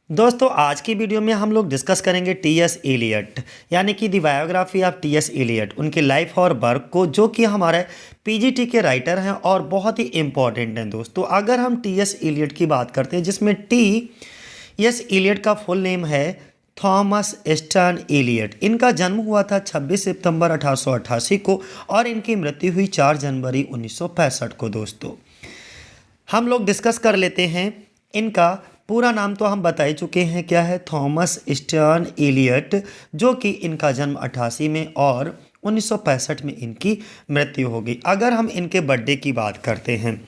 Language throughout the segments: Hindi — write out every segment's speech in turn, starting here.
दोस्तों आज की वीडियो में हम लोग डिस्कस करेंगे टी.एस. एलियट यानी कि दी बायोग्राफी ऑफ टी.एस. एलियट, उनकी लाइफ और वर्क को, जो कि हमारे पीजीटी के राइटर हैं और बहुत ही इम्पोर्टेंट हैं। दोस्तों अगर हम टी.एस. एलियट की बात करते हैं, जिसमें टी.एस. एलियट का फुल नेम है थॉमस स्टर्न एलियट। इनका जन्म हुआ था 26 सितंबर 1888 को और इनकी मृत्यु हुई 4 जनवरी 1965 को। दोस्तों हम लोग डिस्कस कर लेते हैं इनका पूरा नाम। तो हम बता ही चुके हैं क्या है, थॉमस स्टर्न एलियट, जो कि इनका जन्म 88 में और 1965 में इनकी मृत्यु हो गई। अगर हम इनके बर्थडे की बात करते हैं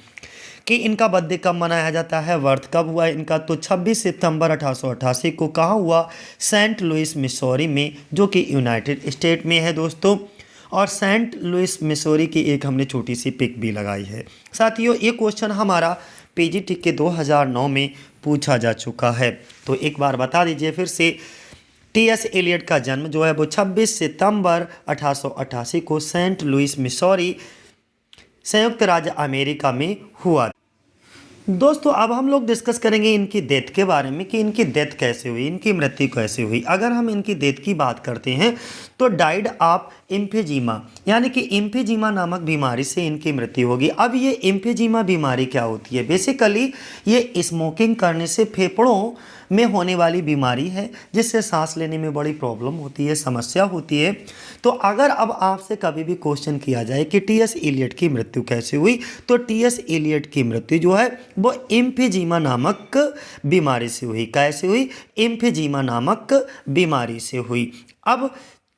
कि इनका बर्थडे कब मनाया जाता है, बर्थ कब हुआ इनका, तो 26 सितंबर 1888 को कहाँ हुआ, सेंट लुइस मिसौरी में, जो कि यूनाइटेड स्टेट में है। दोस्तों और सेंट लुइस मिसौरी की एक हमने छोटी सी पिक भी लगाई है। साथियों ये क्वेश्चन हमारा पीजीटी के 2009 में पूछा जा चुका है। तो एक बार बता दीजिए फिर से, टी.एस. एलियट का जन्म जो है वो 26 सितंबर 1888 को सेंट लुइस मिसौरी, संयुक्त राज्य अमेरिका में हुआ। दोस्तों अब हम लोग डिस्कस करेंगे इनकी डेथ के बारे में कि इनकी डेथ कैसे हुई, इनकी मृत्यु कैसे हुई। अगर हम इनकी डेथ की बात करते हैं तो डाइड ऑफ एम्फीजीमा, यानी कि एम्फीजीमा नामक बीमारी से इनकी मृत्यु होगी। अब ये एम्फीजीमा बीमारी क्या होती है? बेसिकली ये स्मोकिंग करने से फेफड़ों में होने वाली बीमारी है, जिससे सांस लेने में बड़ी प्रॉब्लम होती है, समस्या होती है। तो अगर अब आपसे कभी भी क्वेश्चन किया जाए कि टी.एस. एलियट की मृत्यु कैसे हुई, तो टी.एस. एलियट की मृत्यु जो है वो एम्फीजीमा नामक बीमारी से हुई। कैसे हुई? एम्फीजीमा नामक बीमारी से हुई। अब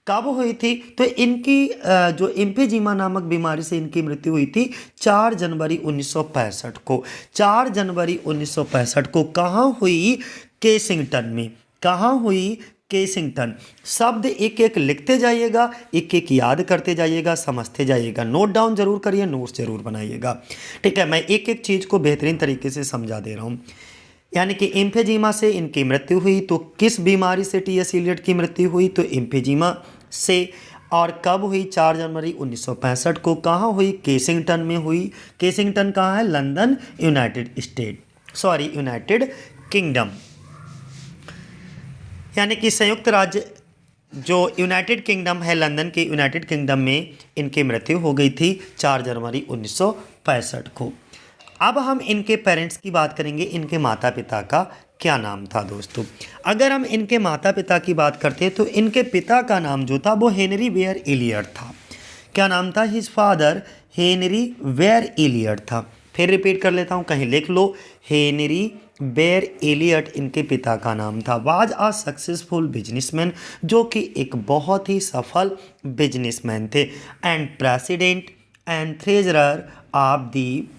कब हुई थी? तो इनकी जो एम्फीजीमा नामक बीमारी से इनकी मृत्यु हुई थी 4 जनवरी 1965 को। 4 जनवरी 1965 को कहाँ हुई? केसिंगटन में। कहाँ हुई? केसिंगटन। शब्द एक एक लिखते जाइएगा, एक एक याद करते जाइएगा, समझते जाइएगा, नोट डाउन जरूर करिए, नोट्स जरूर बनाइएगा। ठीक है, मैं एक एक चीज़ को बेहतरीन तरीके से समझा दे रहा हूँ। यानी कि एम्फीजीमा से इनकी मृत्यु हुई। तो किस बीमारी से टी.एस. एलियट की मृत्यु हुई? तो एम्फीजीमा से। और कब हुई? 4 जनवरी 1965 को। कहाँ हुई? केसिंगटन में हुई। केसिंगटन कहाँ है? लंदन, यूनाइटेड किंगडम, यानी कि संयुक्त राज्य जो यूनाइटेड किंगडम है, लंदन के यूनाइटेड किंगडम में इनकी मृत्यु हो गई थी 4 जनवरी 1965 को। अब हम इनके पेरेंट्स की बात करेंगे, इनके माता पिता का क्या नाम था। दोस्तों अगर हम इनके माता पिता की बात करते हैं तो इनके पिता का नाम जो था वो हेनरी वेयर एलियट था। क्या नाम था? His father Henry Ware Eliot था। फिर रिपीट कर लेता हूँ, कहीं लिख लो, हेनरी वेयर एलियट इनके पिता का नाम था। वाज आ सक्सेसफुल बिजनेसमैन, जो कि एक बहुत ही सफल बिजनेसमैन थे, and president and treasurer of the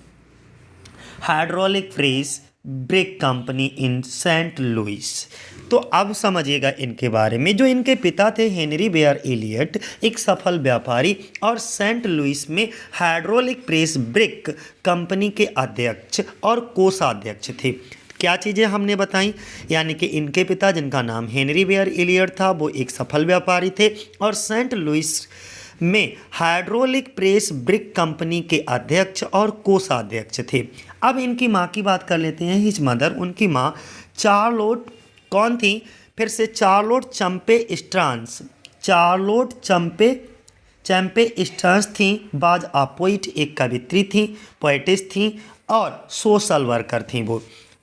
hydraulic press brick company in Saint Louis. तो अब समझिएगा इनके बारे में। जो इनके पिता थे हेनरी वेयर एलियट, एक सफल व्यापारी और सेंट लुइस में हाइड्रोलिक प्रेस ब्रिक कंपनी के अध्यक्ष और कोषाध्यक्ष थे। क्या चीज़ें हमने बताई? यानी कि इनके पिता, जिनका नाम हेनरी वेयर एलियट था, वो एक सफल व्यापारी थे और सेंट लुइस में हाइड्रोलिक प्रेस ब्रिक कंपनी के अध्यक्ष और कोषाध्यक्ष थे। अब इनकी माँ की बात कर लेते हैं, हिज मदर। उनकी माँ चार्लोट कौन थी? फिर से चार्लोट चंपे स्ट्रांस, चार्लोट चंपे स्ट्रांस थी। बाज आ पोइट, एक कवित्री थी, पोइटिस थी और सोशल वर्कर थी वो।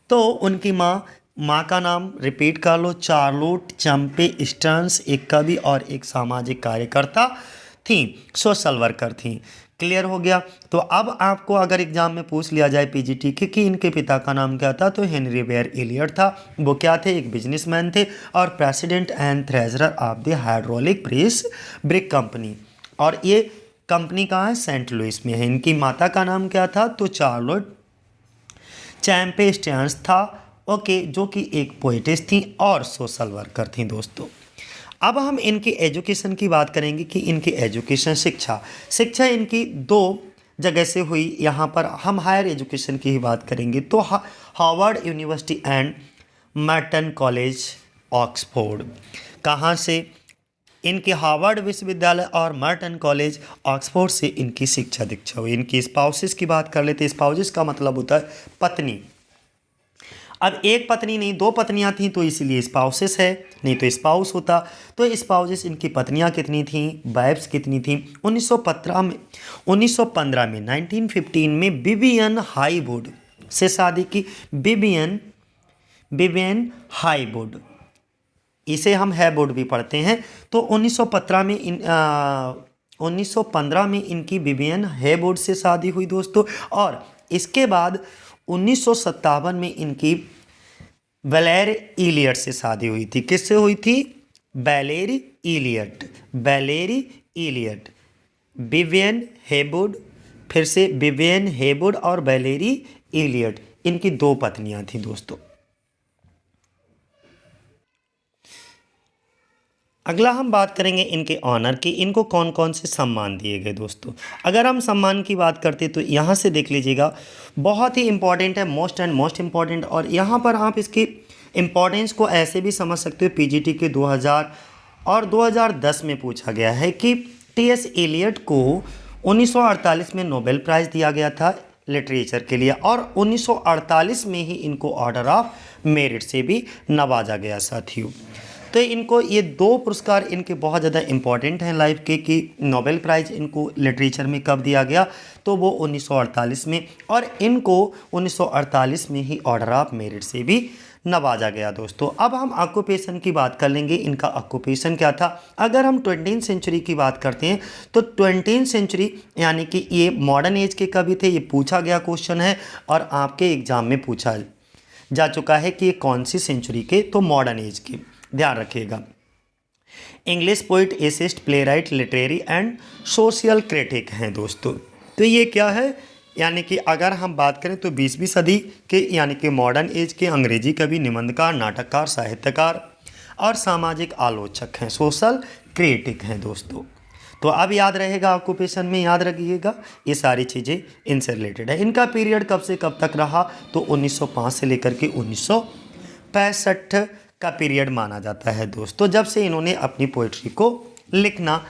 तो उनकी माँ का नाम रिपीट कर लो, चार्लोट चंपे स्ट्रांस, एक कवि और एक सामाजिक कार्यकर्ता थी, सोशल वर्कर थी। क्लियर हो गया? तो अब आपको अगर एग्जाम में पूछ लिया जाए पीजीटी के कि इनके पिता का नाम क्या था, तो हेनरी वेयर एलियट था। वो क्या थे? एक बिजनेसमैन थे और president and treasurer of the hydraulic press brick company. और ये कंपनी कहाँ है? सेंट लुइस में है। इनकी माता का नाम क्या था? तो चार्लोट चैम्पे स्टैंस था, ओके, जो कि एक पोइटिस थी और सोशल वर्कर थी। दोस्तों अब हम इनकी एजुकेशन की बात करेंगे कि इनकी एजुकेशन, शिक्षा इनकी 2 जगह से हुई। यहाँ पर हम हायर एजुकेशन की ही बात करेंगे तो Harvard university and Merton college Oxford. कहाँ से? इनके हार्वर्ड विश्वविद्यालय और मर्टन कॉलेज ऑक्सफोर्ड से इनकी शिक्षा दीक्षा हुई। इनकी स्पाउसेस की बात कर लेते हैं। स्पाउसेस का मतलब होता है पत्नी। अब एक पत्नी नहीं, दो पत्नियां थीं, तो इसीलिए स्पाउसेस है, नहीं तो स्पाउस होता। तो स्पाउसेस, इनकी पत्नियां कितनी थीं, वाइफ्स कितनी थीं? 1915 में 1915 में विवियन हाईवुड से शादी की। विवियन विवियन हाईवुड, इसे हम हैवुड भी पढ़ते हैं। तो 1915 में इनकी विवियन हैवुड से शादी हुई दोस्तों। और इसके बाद 1957 में इनकी वैलेर इलियट से शादी हुई थी। किससे हुई थी? Valerie Eliot, Valerie Eliot. Vivienne Haigh-Wood, फिर से विवियन हेवुड और वैलेरी इलियट, इनकी दो पत्नियां थी दोस्तों। अगला हम बात करेंगे इनके ऑनर की, इनको कौन कौन से सम्मान दिए गए दोस्तों। अगर हम सम्मान की बात करते तो यहाँ से देख लीजिएगा, बहुत ही इंपॉर्टेंट है, मोस्ट एंड मोस्ट इम्पॉर्टेंट। और यहाँ पर आप इसकी इम्पॉर्टेंस को ऐसे भी समझ सकते हो, पीजीटी के 2000 और 2010 में पूछा गया है कि टीएस एलियट को 1948 में नोबेल प्राइज़ दिया गया था लिटरेचर के लिए, और 1948 में ही इनको ऑर्डर ऑफ मेरिट से भी नवाजा गया साथियों। तो इनको ये दो पुरस्कार इनके बहुत ज़्यादा इम्पॉर्टेंट हैं लाइफ के, कि नोबेल प्राइज़ इनको लिटरेचर में कब दिया गया, तो वो 1948 में, और इनको 1948 में ही ऑर्डर ऑफ मेरिट से भी नवाजा गया दोस्तों। अब हम ऑक्यूपेशन की बात कर लेंगे, इनका ऑक्यूपेशन क्या था। अगर हम 20वीं सेंचुरी की बात करते हैं तो 20वीं सेंचुरी यानी कि ये मॉडर्न एज के कवि थे, ये पूछा गया क्वेश्चन है और आपके एग्जाम में पूछा जा चुका है कि ये कौन सी सेंचुरी के, तो मॉडर्न एज के, ध्यान रखिएगा। English poet, assist, playwright, literary and social critic हैं दोस्तों। तो ये क्या है, यानी कि अगर हम बात करें तो 20वीं सदी के यानी कि मॉडर्न एज के अंग्रेजी कवि, निबंधकार, नाटककार, साहित्यकार और सामाजिक आलोचक हैं, सोशल क्रिटिक हैं दोस्तों। तो अब याद रहेगा, ऑक्यूपेशन में याद रखिएगा, ये सारी चीज़ें इनसे रिलेटेड है। इनका पीरियड कब से कब तक रहा, तो 1905 से लेकर के 1965 का पीरियड माना जाता है दोस्तों, जब से इन्होंने अपनी पोइट्री को लिखना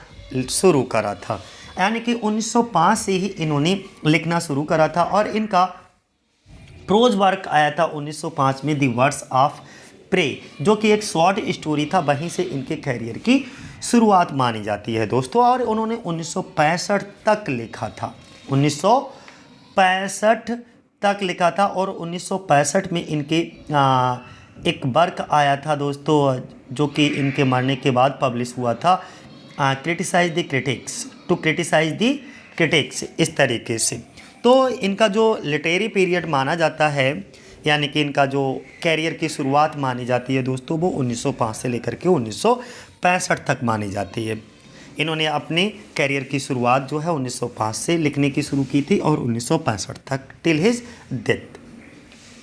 शुरू करा था। यानी कि 1905 से ही इन्होंने लिखना शुरू करा था, और इनका प्रोज वर्क आया था 1905 में, दी वर्ड्स ऑफ प्रे, जो कि एक शॉर्ट स्टोरी था, वहीं से इनके कैरियर की शुरुआत मानी जाती है दोस्तों। और उन्होंने 1965 तक लिखा था, 1965 तक लिखा था, और 1965 में इनके एक वर्क आया था दोस्तों, जो कि इनके मरने के बाद पब्लिश हुआ था, criticize the critics, to criticize the critics, इस तरीके से। तो इनका जो लिटरेरी पीरियड माना जाता है, यानी कि इनका जो कैरियर की शुरुआत मानी जाती है दोस्तों, वो 1905 से लेकर के 1965 तक मानी जाती है। इन्होंने अपने कैरियर की शुरुआत जो है 1905 से लिखने की शुरू की थी, और 1965 तक, टिल हिज डेथ,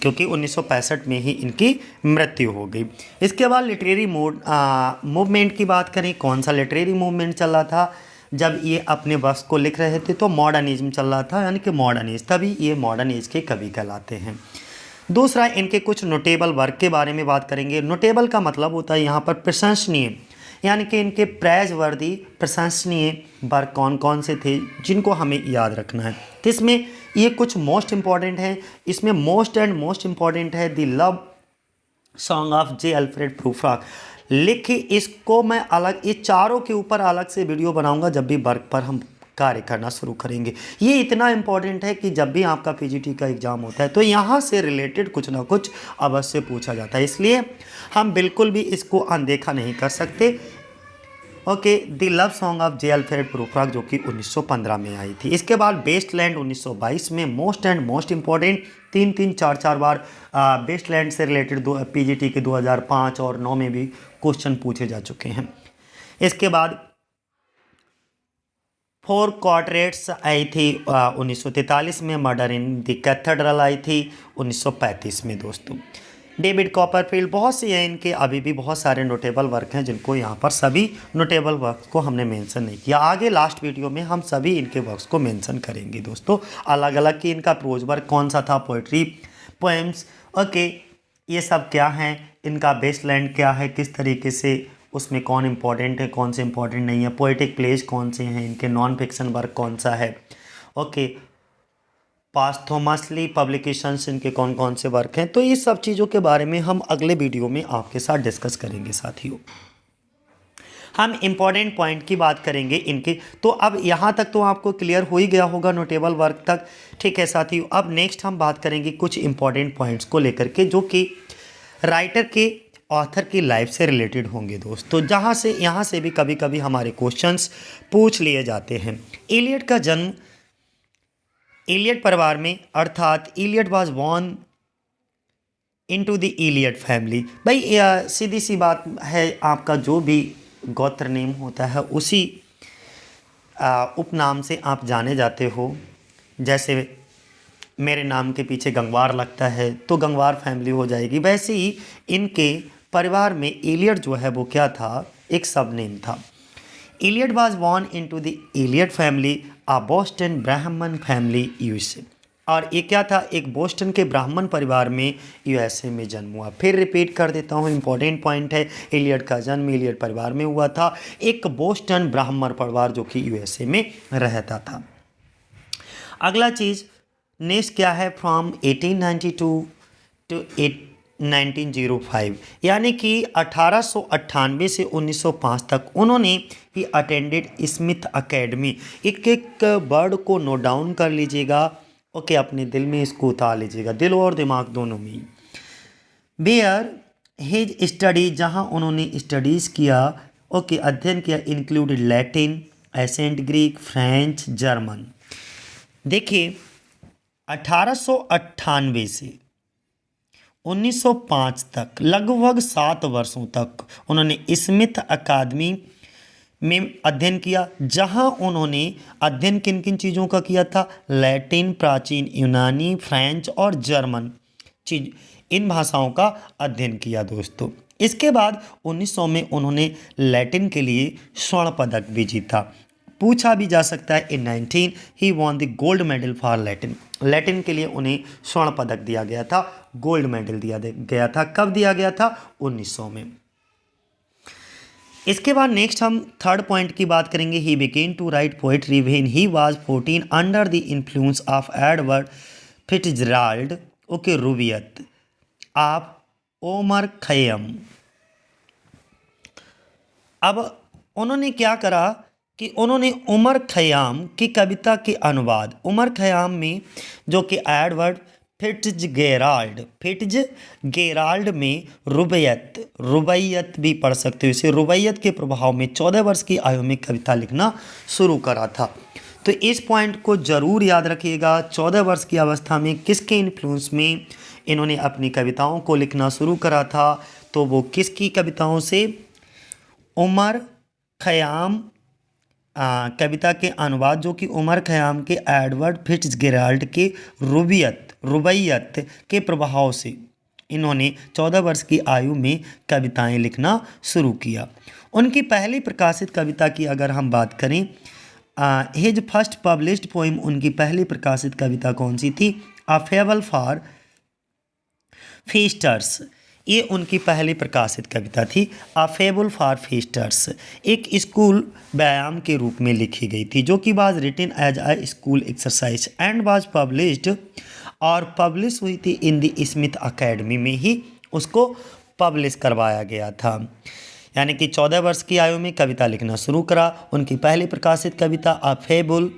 क्योंकि 1965 में ही इनकी मृत्यु हो गई। इसके बाद लिटरेरी मूवमेंट की बात करें, कौन सा लिटरेरी मूवमेंट चल रहा था जब ये अपने वर्क्स को लिख रहे थे, तो मॉडर्निज्म चल रहा था, यानी कि मॉडर्न एज, तभी ये मॉडर्न एज के कवि कहलाते हैं। दूसरा, इनके कुछ नोटेबल वर्क के बारे में बात करेंगे। नोटेबल का मतलब होता है यहाँ पर प्रशंसनीय, यानी कि इनके प्रेज वर्दी प्रशंसनीय वर्क कौन कौन से थे जिनको हमें याद रखना है। तो इसमें ये कुछ मोस्ट इम्पॉर्टेंट है, इसमें मोस्ट एंड मोस्ट इम्पॉर्टेंट है the love song of J Alfred Prufrock. लिखी, इसको मैं अलग, ये चारों के ऊपर अलग से वीडियो बनाऊंगा जब भी वर्क पर हम कार्य करना शुरू करेंगे। ये इतना इम्पॉर्टेंट है कि जब भी आपका पीजीटी का एग्ज़ाम होता है तो यहाँ से रिलेटेड कुछ ना कुछ अवश्य पूछा जाता है, इसलिए हम बिल्कुल भी इसको अनदेखा नहीं कर सकते। Okay, the love song of J Alfred Prufrock, जो कि 1915 में आई थी। इसके बाद वेस्टलैंड 1922 में, मोस्ट एंड मोस्ट इम्पॉर्टेंट, 3-4 बार वेस्टलैंड से रिलेटेड पीजीटी के 2005 और 9 में भी क्वेश्चन पूछे जा चुके हैं। इसके बाद फोर क्वार्टरेट्स आई थी 1943 में, मर्डर इन द कैथेड्रल आई थी 1935 में दोस्तों। डेविड कॉपरफील्ड, बहुत से हैं इनके, अभी भी बहुत सारे नोटेबल वर्क हैं जिनको यहाँ पर सभी नोटेबल वर्क्स को हमने मेंशन नहीं किया। आगे लास्ट वीडियो में हम सभी इनके वर्क्स को मेंशन करेंगे दोस्तों, अलग अलग कि इनका प्रोज वर्क कौन सा था, पोइट्री, पोएम्स, ओके, ये सब क्या हैं, इनका वेस्टलैंड क्या है, किस तरीके से उसमें कौन इंपॉर्टेंट है, कौन से इंपॉर्टेंट नहीं है, पोएटिक प्लेज कौन से हैं इनके, नॉन फिक्शन वर्क कौन सा है, ओके, पास्थोमसली पब्लिकेशंस, इनके कौन कौन से वर्क हैं, तो ये सब चीज़ों के बारे में हम अगले वीडियो में आपके साथ डिस्कस करेंगे साथियों। हम इम्पॉर्टेंट पॉइंट की बात करेंगे इनके। तो अब यहाँ तक तो आपको क्लियर हो ही गया होगा नोटेबल वर्क तक, ठीक है साथियों। अब नेक्स्ट हम बात करेंगे कुछ इंपॉर्टेंट पॉइंट्स को लेकर के, जो कि राइटर के ऑथर की लाइफ से रिलेटेड होंगे दोस्तों, जहाँ से यहाँ से भी कभी कभी हमारे क्वेश्चंस पूछ लिए जाते हैं। इलियड का जन्म इलियड परिवार में, अर्थात Iliad was born into the Iliad family. भाई सीधी सी बात है, आपका जो भी गोत्र नेम होता है उसी उपनाम से आप जाने जाते हो। जैसे मेरे नाम के पीछे गंगवार लगता है तो गंगवार फैमिली हो जाएगी, वैसे ही इनके परिवार में इलियड जो है वो क्या था, एक सब नेम था। Iliad was born into the Iliad family, a Boston ब्राह्मण फैमिली यूएसए। और ये क्या था, एक बोस्टन के ब्राह्मण परिवार में यूएसए में जन्म हुआ। फिर रिपीट कर देता हूँ, इंपॉर्टेंट पॉइंट है, इलियड का जन्म इलियड परिवार में हुआ था, एक बोस्टन ब्राह्मण परिवार जो कि यूएसए में रहता था। अगला चीज़ नेक्स्ट क्या है, फ्रॉम 1892 टू 1905, यानी कि 1898 से 1905 तक उन्होंने ही अटेंडेड स्मिथ अकेडमी। एक एक वर्ड को नोट डाउन कर लीजिएगा, ओके, अपने दिल में इसको उतार लीजिएगा, दिल और दिमाग दोनों में। बेयर हिज स्टडी, जहाँ उन्होंने स्टडीज़ किया, ओके, अध्ययन किया, included Latin, ancient Greek, French, German. देखिए 1898 से 1905 तक लगभग 7 वर्षों तक उन्होंने स्मिथ अकादमी में अध्ययन किया, जहां उन्होंने अध्ययन किन किन चीज़ों का किया था, लैटिन, प्राचीन यूनानी, फ्रेंच और जर्मन चीज, इन भाषाओं का अध्ययन किया दोस्तों। इसके बाद 1900 में उन्होंने लैटिन के लिए स्वर्ण पदक भी जीता। पूछा भी जा सकता है, in 19 he won the gold medal for Latin. Latin के लिए उन्हें स्वर्ण पदक दिया गया था, गोल्ड मेडल दिया गया था। कब दिया गया था, 1900 में। इसके बाद नेक्स्ट हम थर्ड पॉइंट की बात करेंगे। He began to write poetry when he was 14 under the influence of Edward Fitzgerald, okay, Rubaiyat of Omar Khayyam. अब उन्होंने क्या करा कि उन्होंने उमर खयाम की कविता के अनुवाद, उमर खयाम में जो कि एडवर्ड फिट्जगेराल्ड में रुबैयत भी पढ़ सकते हो इसे, रुबैयत के प्रभाव में 14 वर्ष की आयु में कविता लिखना शुरू करा था। तो इस पॉइंट को ज़रूर याद रखिएगा, 14 वर्ष की अवस्था में किसके इन्फ्लुएंस में इन्होंने अपनी कविताओं को लिखना शुरू करा था, तो वो किसकी कविताओं से, उमर खयाम कविता के अनुवाद जो कि उमर खयाम के एडवर्ड फिट्जगेराल्ड के रुबैयत के प्रभाव से इन्होंने 14 वर्ष की आयु में कविताएं लिखना शुरू किया। उनकी पहली प्रकाशित कविता की अगर हम बात करें, हिज फर्स्ट पब्लिश्ड पोइम, उनकी पहली प्रकाशित कविता कौन सी थी, अ फेबल फॉर फीस्टर्स। ये उनकी पहली प्रकाशित कविता थी, अ फेबल फॉर फीस्टर्स। एक स्कूल व्यायाम के रूप में लिखी गई थी, जो कि was written as a school exercise and was published, और पब्लिश हुई थी इन द स्मिथ अकेडमी में ही उसको पब्लिश करवाया गया था। यानी कि 14 वर्ष की आयु में कविता लिखना शुरू करा। उनकी पहली प्रकाशित कविता अ फेबल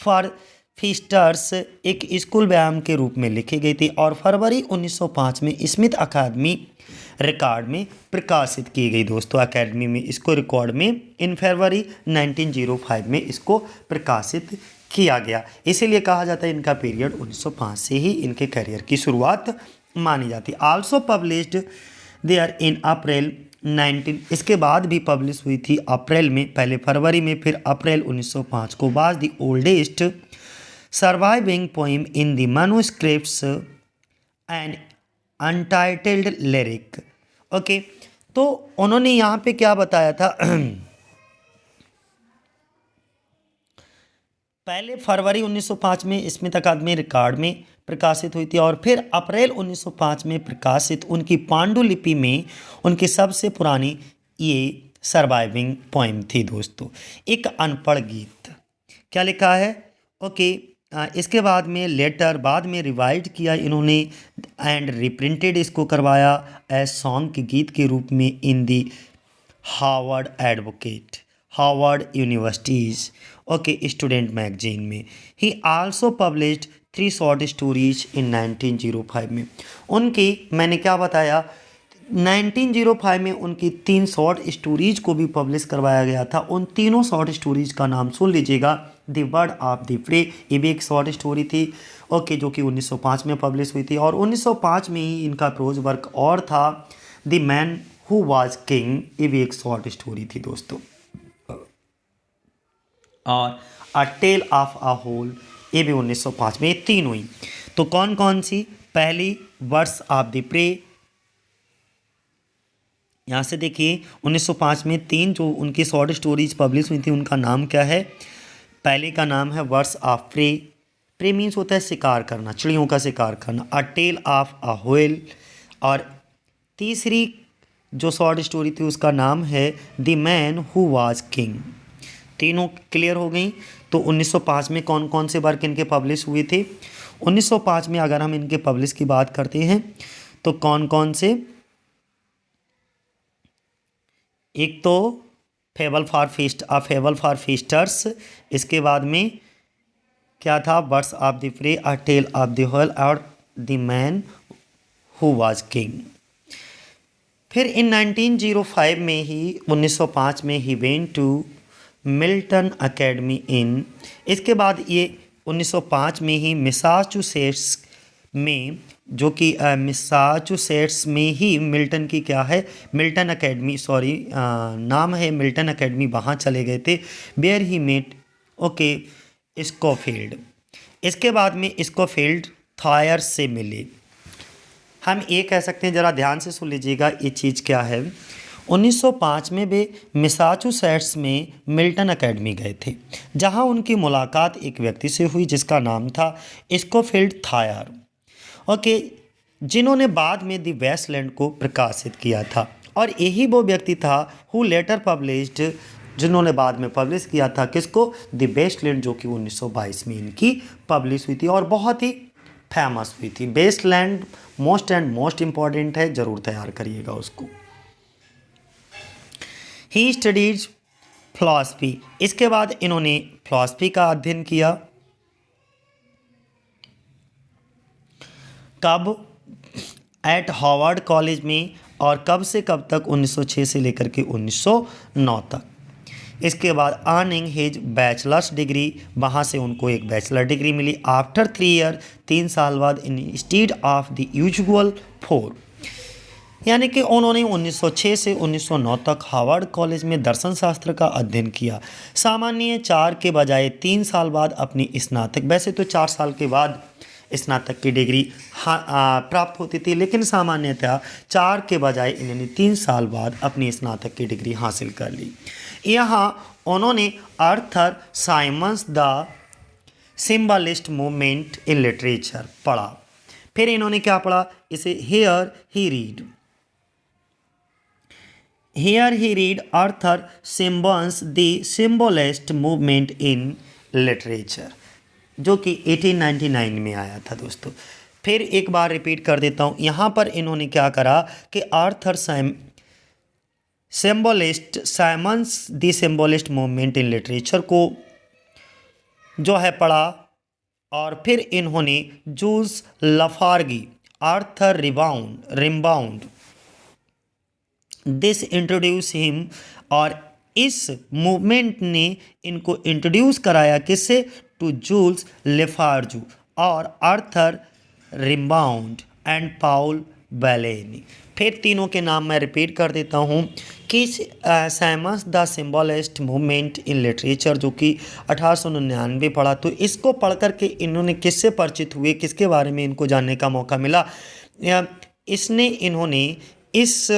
फॉर फीस्टर्स एक स्कूल व्यायाम के रूप में लिखी गई थी और फरवरी 1905 में स्मिथ अकादमी रिकॉर्ड में प्रकाशित की गई दोस्तों। अकेडमी में इसको रिकॉर्ड में इन फरवरी 1905 में इसको प्रकाशित किया गया। इसीलिए कहा जाता है इनका पीरियड 1905 से ही इनके करियर की शुरुआत मानी जाती। आल्सो पब्लिश्ड देयर इन अप्रैल 19, इसके बाद भी पब्लिश हुई थी अप्रैल में, पहले फरवरी में फिर अप्रैल 1905 को, was the oldest surviving poem in the manuscripts and untitled lyric. Okay, तो उन्होंने यहाँ पे क्या बताया था पहले फरवरी 1905 में स्मिथ अकादमी रिकॉर्ड में प्रकाशित हुई थी और फिर अप्रैल 1905 में प्रकाशित उनकी पांडुलिपि में उनकी सबसे पुरानी ये सर्वाइविंग पोइम थी दोस्तों। एक अनपढ़ गीत, क्या लिखा है, ओके, इसके बाद में लेटर बाद में रिवाइज किया इन्होंने एंड रिप्रिंटेड इसको करवाया एज सॉन्ग के गीत के रूप में in the Harvard Advocate, Harvard universities, okay, student magazine में। He also published 3 short stories in 1905 में। उनकी मैंने क्या बताया, 1905 में उनकी 3 शॉर्ट स्टोरीज को भी पब्लिश करवाया गया था। उन तीनों शॉर्ट स्टोरीज का नाम सुन लीजिएगा। The word of the pray, ये भी एक शॉर्ट स्टोरी थी, ओके, जो कि 1905 में पब्लिश हुई थी। और 1905 में ही इनका प्रोज वर्क और था the man who was king, ये भी एक शॉर्ट स्टोरी थी दोस्तों। और अ टेल ऑफ अ होल, ये भी 1905 में, ये 3 हुई। तो कौन कौन सी, पहली वर्ड्स ऑफ द प्रे, यहाँ से देखिए 1905 में 3 जो उनकी शॉर्ट स्टोरीज पब्लिश हुई थी उनका नाम क्या है। पहले का नाम है words of prey, prey means होता है शिकार करना, चिड़ियों का शिकार करना। A tale of a whale. और तीसरी जो शॉर्ट स्टोरी थी उसका नाम है the man who was king. तीनों क्लियर हो गई। तो 1905 में कौन कौन से वर्क इनके पब्लिश हुए थे। 1905 में अगर हम इनके पब्लिश की बात करते हैं तो कौन कौन से, एक तो fable for feast, a fable for feasters, इसके बाद में क्या था, birds of the prey, a tale of the whale और the man who was king. फिर इन 1905 में ही 1905 में he went to Milton Academy in, इसके बाद ये 1905 में ही मैसाचुसेट्स में, जो कि मैसाचुसेट्स में ही मिल्टन की क्या है, मिल्टन एकेडमी, सॉरी नाम है मिल्टन एकेडमी, वहाँ चले गए थे। Where he met, okay, Scofield. इसके बाद में स्कोफील्ड थायर से मिले। हम ये कह सकते हैं, ज़रा ध्यान से सुन लीजिएगा ये चीज़ क्या है। 1905 में वे मैसाचुसेट्स में मिल्टन एकेडमी गए थे, जहां उनकी मुलाकात एक व्यक्ति से हुई जिसका नाम था स्कोफील्ड थायर, ओके, जिन्होंने बाद में द वेस्टलैंड को प्रकाशित किया था। और यही वो व्यक्ति था हु लेटर पब्लिश्ड, जिन्होंने बाद में पब्लिश किया था किसको, द वेस्टलैंड, जो कि 1922 में इनकी पब्लिश हुई थी और बहुत ही फेमस हुई थी। Waste Land most and most important है, ज़रूर तैयार करिएगा उसको। ही स्टडीज फिलॉसफी, इसके बाद इन्होंने फिलॉसफी का अध्ययन किया। कब, एट हार्वर्ड कॉलेज में, और कब से कब तक, 1906 से लेकर के 1909 तक। इसके बाद अर्निंग हिज बैचलर्स डिग्री, वहाँ से उनको एक बैचलर डिग्री मिली। आफ्टर 3 ईयर, 3 साल बाद, इंस्टीड ऑफ द यूजुअल 4, यानी कि उन्होंने 1906 से 1909 तक हार्वर्ड कॉलेज में दर्शन शास्त्र का अध्ययन किया। सामान्य 4 के बजाय 3 साल बाद अपनी स्नातक, वैसे तो 4 साल के बाद स्नातक की डिग्री प्राप्त होती थी, लेकिन सामान्यतः 4 के बजाय इन्होंने 3 साल बाद अपनी स्नातक की डिग्री हासिल कर ली। यहाँ उन्होंने Arthur Symons the symbolist movement in literature पढ़ा। फिर इन्होंने क्या पढ़ा, इसे Here he read Arthur Symons The Symbolist Movement in Literature, जो कि 1899 में आया था दोस्तों। फिर एक बार रिपीट कर देता हूँ, यहाँ पर इन्होंने क्या करा कि Arthur Symons the symbolist movement in literature को जो है पढ़ा, और फिर इन्होंने Jules Laforgue, Arthur Rimbaud this introduce him, और इस मूवमेंट ने इनको इंट्रोड्यूस कराया किससे, टू जूल्स लेफार्जू और आर्थर रिम्बाउंड एंड पाउल बैलेनी। फिर तीनों के नाम मैं रिपीट कर देता हूँ कि Symons the symbolist movement in literature, जो कि 1899 पढ़ा। तो इसको पढ़ कर के इन्होंने किससे परिचित हुए, किसके बारे में इनको जानने का मौका मिला, इन्होंने इस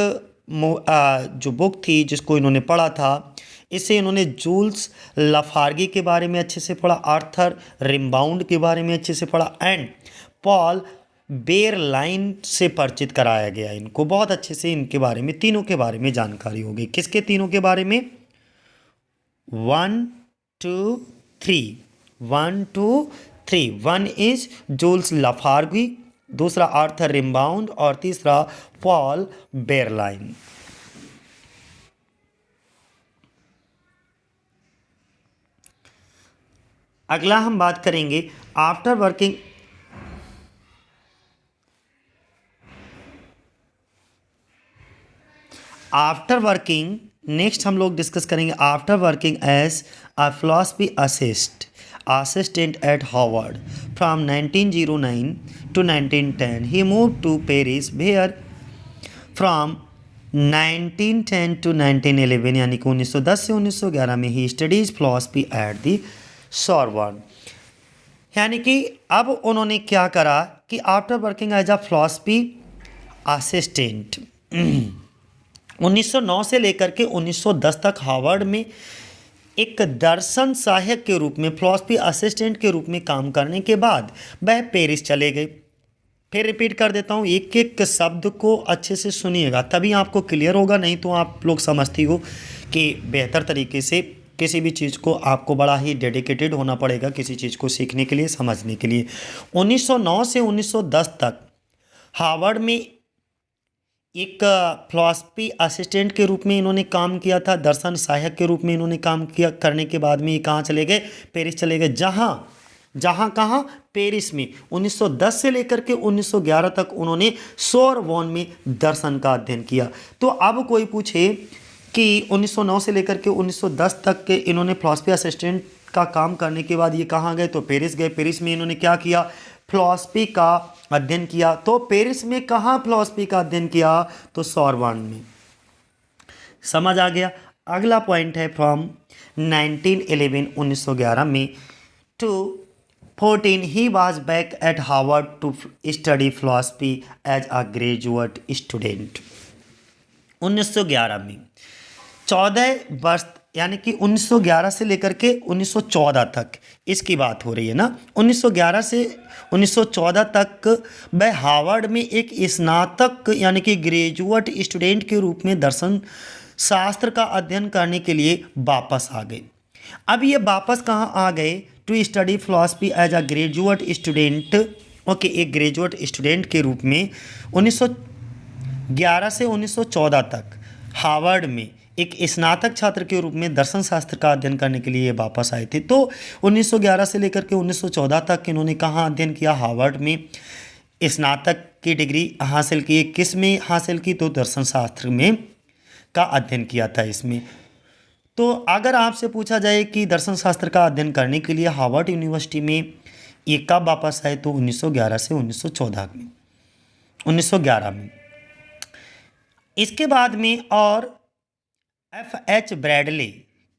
जो बुक थी जिसको इन्होंने पढ़ा था, इससे इन्होंने जूल्स लफार्गी के बारे में अच्छे से पढ़ा, आर्थर रिम्बाउंड के बारे में अच्छे से पढ़ा, एंड पॉल बेरलाइन से परिचित कराया गया। इनको बहुत अच्छे से इनके बारे में, तीनों के बारे में जानकारी हो गई। किसके तीनों के बारे में, 1 2 3 थ्री, वन इज जूल्स लाफार्गी, दूसरा आर्थर रिम्बाउंड और तीसरा पॉल बेरलाइन। अगला हम बात करेंगे आफ्टर वर्किंग नेक्स्ट हम लोग डिस्कस करेंगे after working as a philosophy assistant at Harvard from 1909 to 1910 he moved to Paris where from 1910 to 1911 यानी कि 1910 से 1911 में he studies philosophy at the Sorbonne. यानी कि अब उन्होंने क्या करा कि after working as a philosophy assistant 1909 से लेकर के 1910 तक हार्वर्ड में एक दर्शन सहायक के रूप में फिलॉसफी असिस्टेंट के रूप में काम करने के बाद वह पेरिस चले गए। फिर रिपीट कर देता हूँ, एक एक शब्द को अच्छे से सुनिएगा तभी आपको क्लियर होगा, नहीं तो आप लोग समझती हो कि बेहतर तरीके से किसी भी चीज़ को आपको बड़ा ही डेडिकेटेड होना पड़ेगा किसी चीज़ को सीखने के लिए, समझने के लिए। 1909 से 1910 तक हार्वर्ड में एक फिलॉसफी असिस्टेंट के रूप में इन्होंने काम किया था, दर्शन सहायक के रूप में इन्होंने काम किया। करने के बाद में ये कहाँ चले गए? पेरिस चले गए। जहाँ कहाँ? पेरिस में। 1910 से लेकर के 1911 तक उन्होंने सोरबोन में दर्शन का अध्ययन किया। तो अब कोई पूछे कि 1909 से लेकर के 1910 तक के इन्होंने फिलॉसफी असिस्टेंट का काम करने के बाद ये कहाँ गए? तो पेरिस गए। पेरिस में इन्होंने क्या किया? फिलॉसफी का अध्ययन किया। तो पेरिस में कहाँ फिलॉसफी का अध्ययन किया? तो सोरबोन में। समझ आ गया। अगला पॉइंट है फ्रॉम 1911 1911 में to 14 he was back at Harvard to study philosophy as a graduate student. 1911 में 14 वर्ष यानी कि 1911 से लेकर के 1914 तक इसकी बात हो रही है ना। 1911 से 1914 तक वह हार्वर्ड में एक स्नातक यानी कि ग्रेजुएट स्टूडेंट के रूप में दर्शन शास्त्र का अध्ययन करने के लिए वापस आ गए। अब ये वापस कहाँ आ गए? To study philosophy as a graduate student. Okay, एक ग्रेजुएट स्टूडेंट के रूप में 1911 से 1914 तक हार्वर्ड में एक स्नातक छात्र के रूप में दर्शन शास्त्र का अध्ययन करने के लिए वापस आए थे। तो 1911 से लेकर के 1914 तक इन्होंने कहाँ अध्ययन किया? हार्वर्ड में स्नातक की डिग्री हासिल की। किस में हासिल की? तो दर्शन शास्त्र में का अध्ययन किया था इसमें। तो अगर आपसे पूछा जाए कि दर्शन शास्त्र का अध्ययन करने के लिए हार्वर्ड यूनिवर्सिटी में ये कब वापस आए? तो 1911 से 1914 में, 1911 में। इसके बाद में और F.H. ब्रैडले,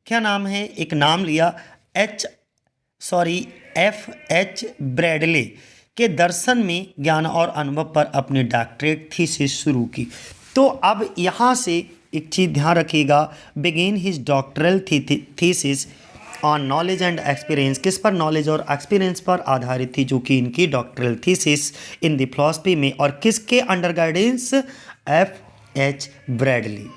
क्या नाम है? एक नाम लिया F.H. ब्रैडले के दर्शन में ज्ञान और अनुभव पर अपनी डॉक्टरेट थीसिस शुरू की। तो अब यहाँ से एक चीज़ ध्यान रखिएगा, begin his doctoral thesis on knowledge and experience. किस पर? नॉलेज और एक्सपीरियंस पर आधारित थी, जो कि इनकी doctoral thesis in the philosophy में। और किसके अंडर गाइडेंस? F.H. ब्रैडली।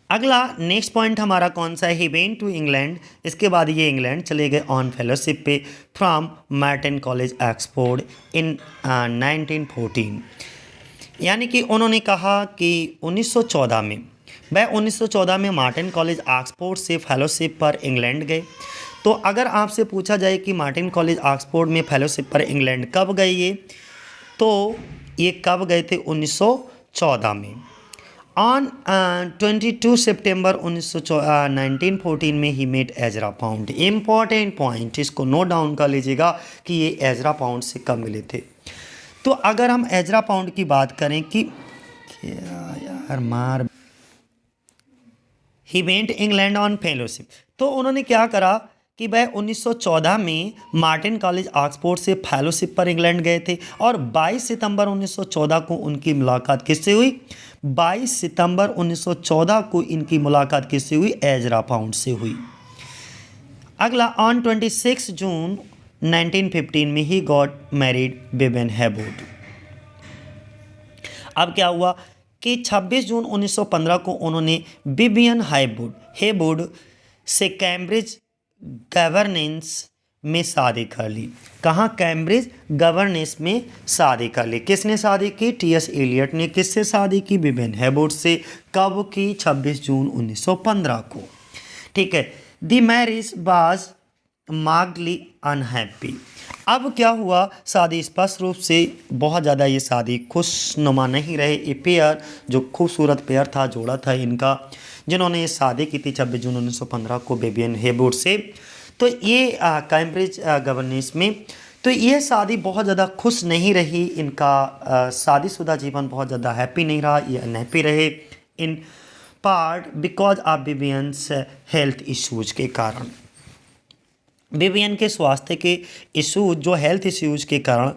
अगला नेक्स्ट पॉइंट हमारा कौन सा है? He went to England. इसके बाद ये इंग्लैंड चले गए ऑन फेलोशिप पे from Merton college Oxford in 1914। यानी कि उन्होंने कहा कि 1914 में वह 1914 में मार्टिन कॉलेज ऑक्सफोर्ड से फेलोशिप पर इंग्लैंड गए। तो अगर आपसे पूछा जाए कि मार्टिन कॉलेज ऑक्सफोर्ड में फेलोशिप पर इंग्लैंड कब गए ये, तो ये कब गए थे? 1914 में। ऑन 22 सितंबर 1914 में he met Ezra Pound. Important point, इसको नोट डाउन कर लीजिएगा कि ये एजरा पाउंड से कब मिले थे। तो अगर हम एजरा पाउंड की बात करें कि he went England on fellowship, तो उन्होंने क्या करा कि वह 1914 में मार्टिन कॉलेज ऑक्सफोर्ड से फेलोशिप पर इंग्लैंड गए थे। और 22 सितंबर 1914 को उनकी मुलाकात किससे हुई? 22 सितंबर 1914 को इनकी मुलाकात किससे हुई? एजरा पाउंड से हुई। अगला ऑन 26 जून 1915 में ही गॉट मैरिड विवेन हैवुड। अब क्या हुआ कि 26 जून 1915 को उन्होंने विवियन हेवुड से कैम्ब्रिज गवर्नेंस में शादी कर ली। कहाँ? कैम्ब्रिज गवर्नेंस में शादी कर ली। किसने शादी की? टी.एस. एलियट ने। किससे शादी की? विवियन हेवुड से। कब की? 26 जून 1915 को। ठीक है। The marriage was markedly unhappy. अब क्या हुआ? शादी स्पष्ट रूप से बहुत ज़्यादा ये शादी खुशनुमा नहीं रहे। ये पेयर जो खूबसूरत पेयर था, जोड़ा था इनका, जिन्होंने ये शादी की थी 26 जून 1915 को विवियन हेवुड से, तो ये कैम्ब्रिज गवर्नेंस में, तो ये शादी बहुत ज़्यादा खुश नहीं रही। इनका शादीशुदा जीवन बहुत ज़्यादा हैप्पी नहीं रहा, ये अनहैप्पी रहे in part because of Vivienne's health issues के कारण। विवियन के स्वास्थ्य के इशूज, जो हेल्थ इश्यूज के कारण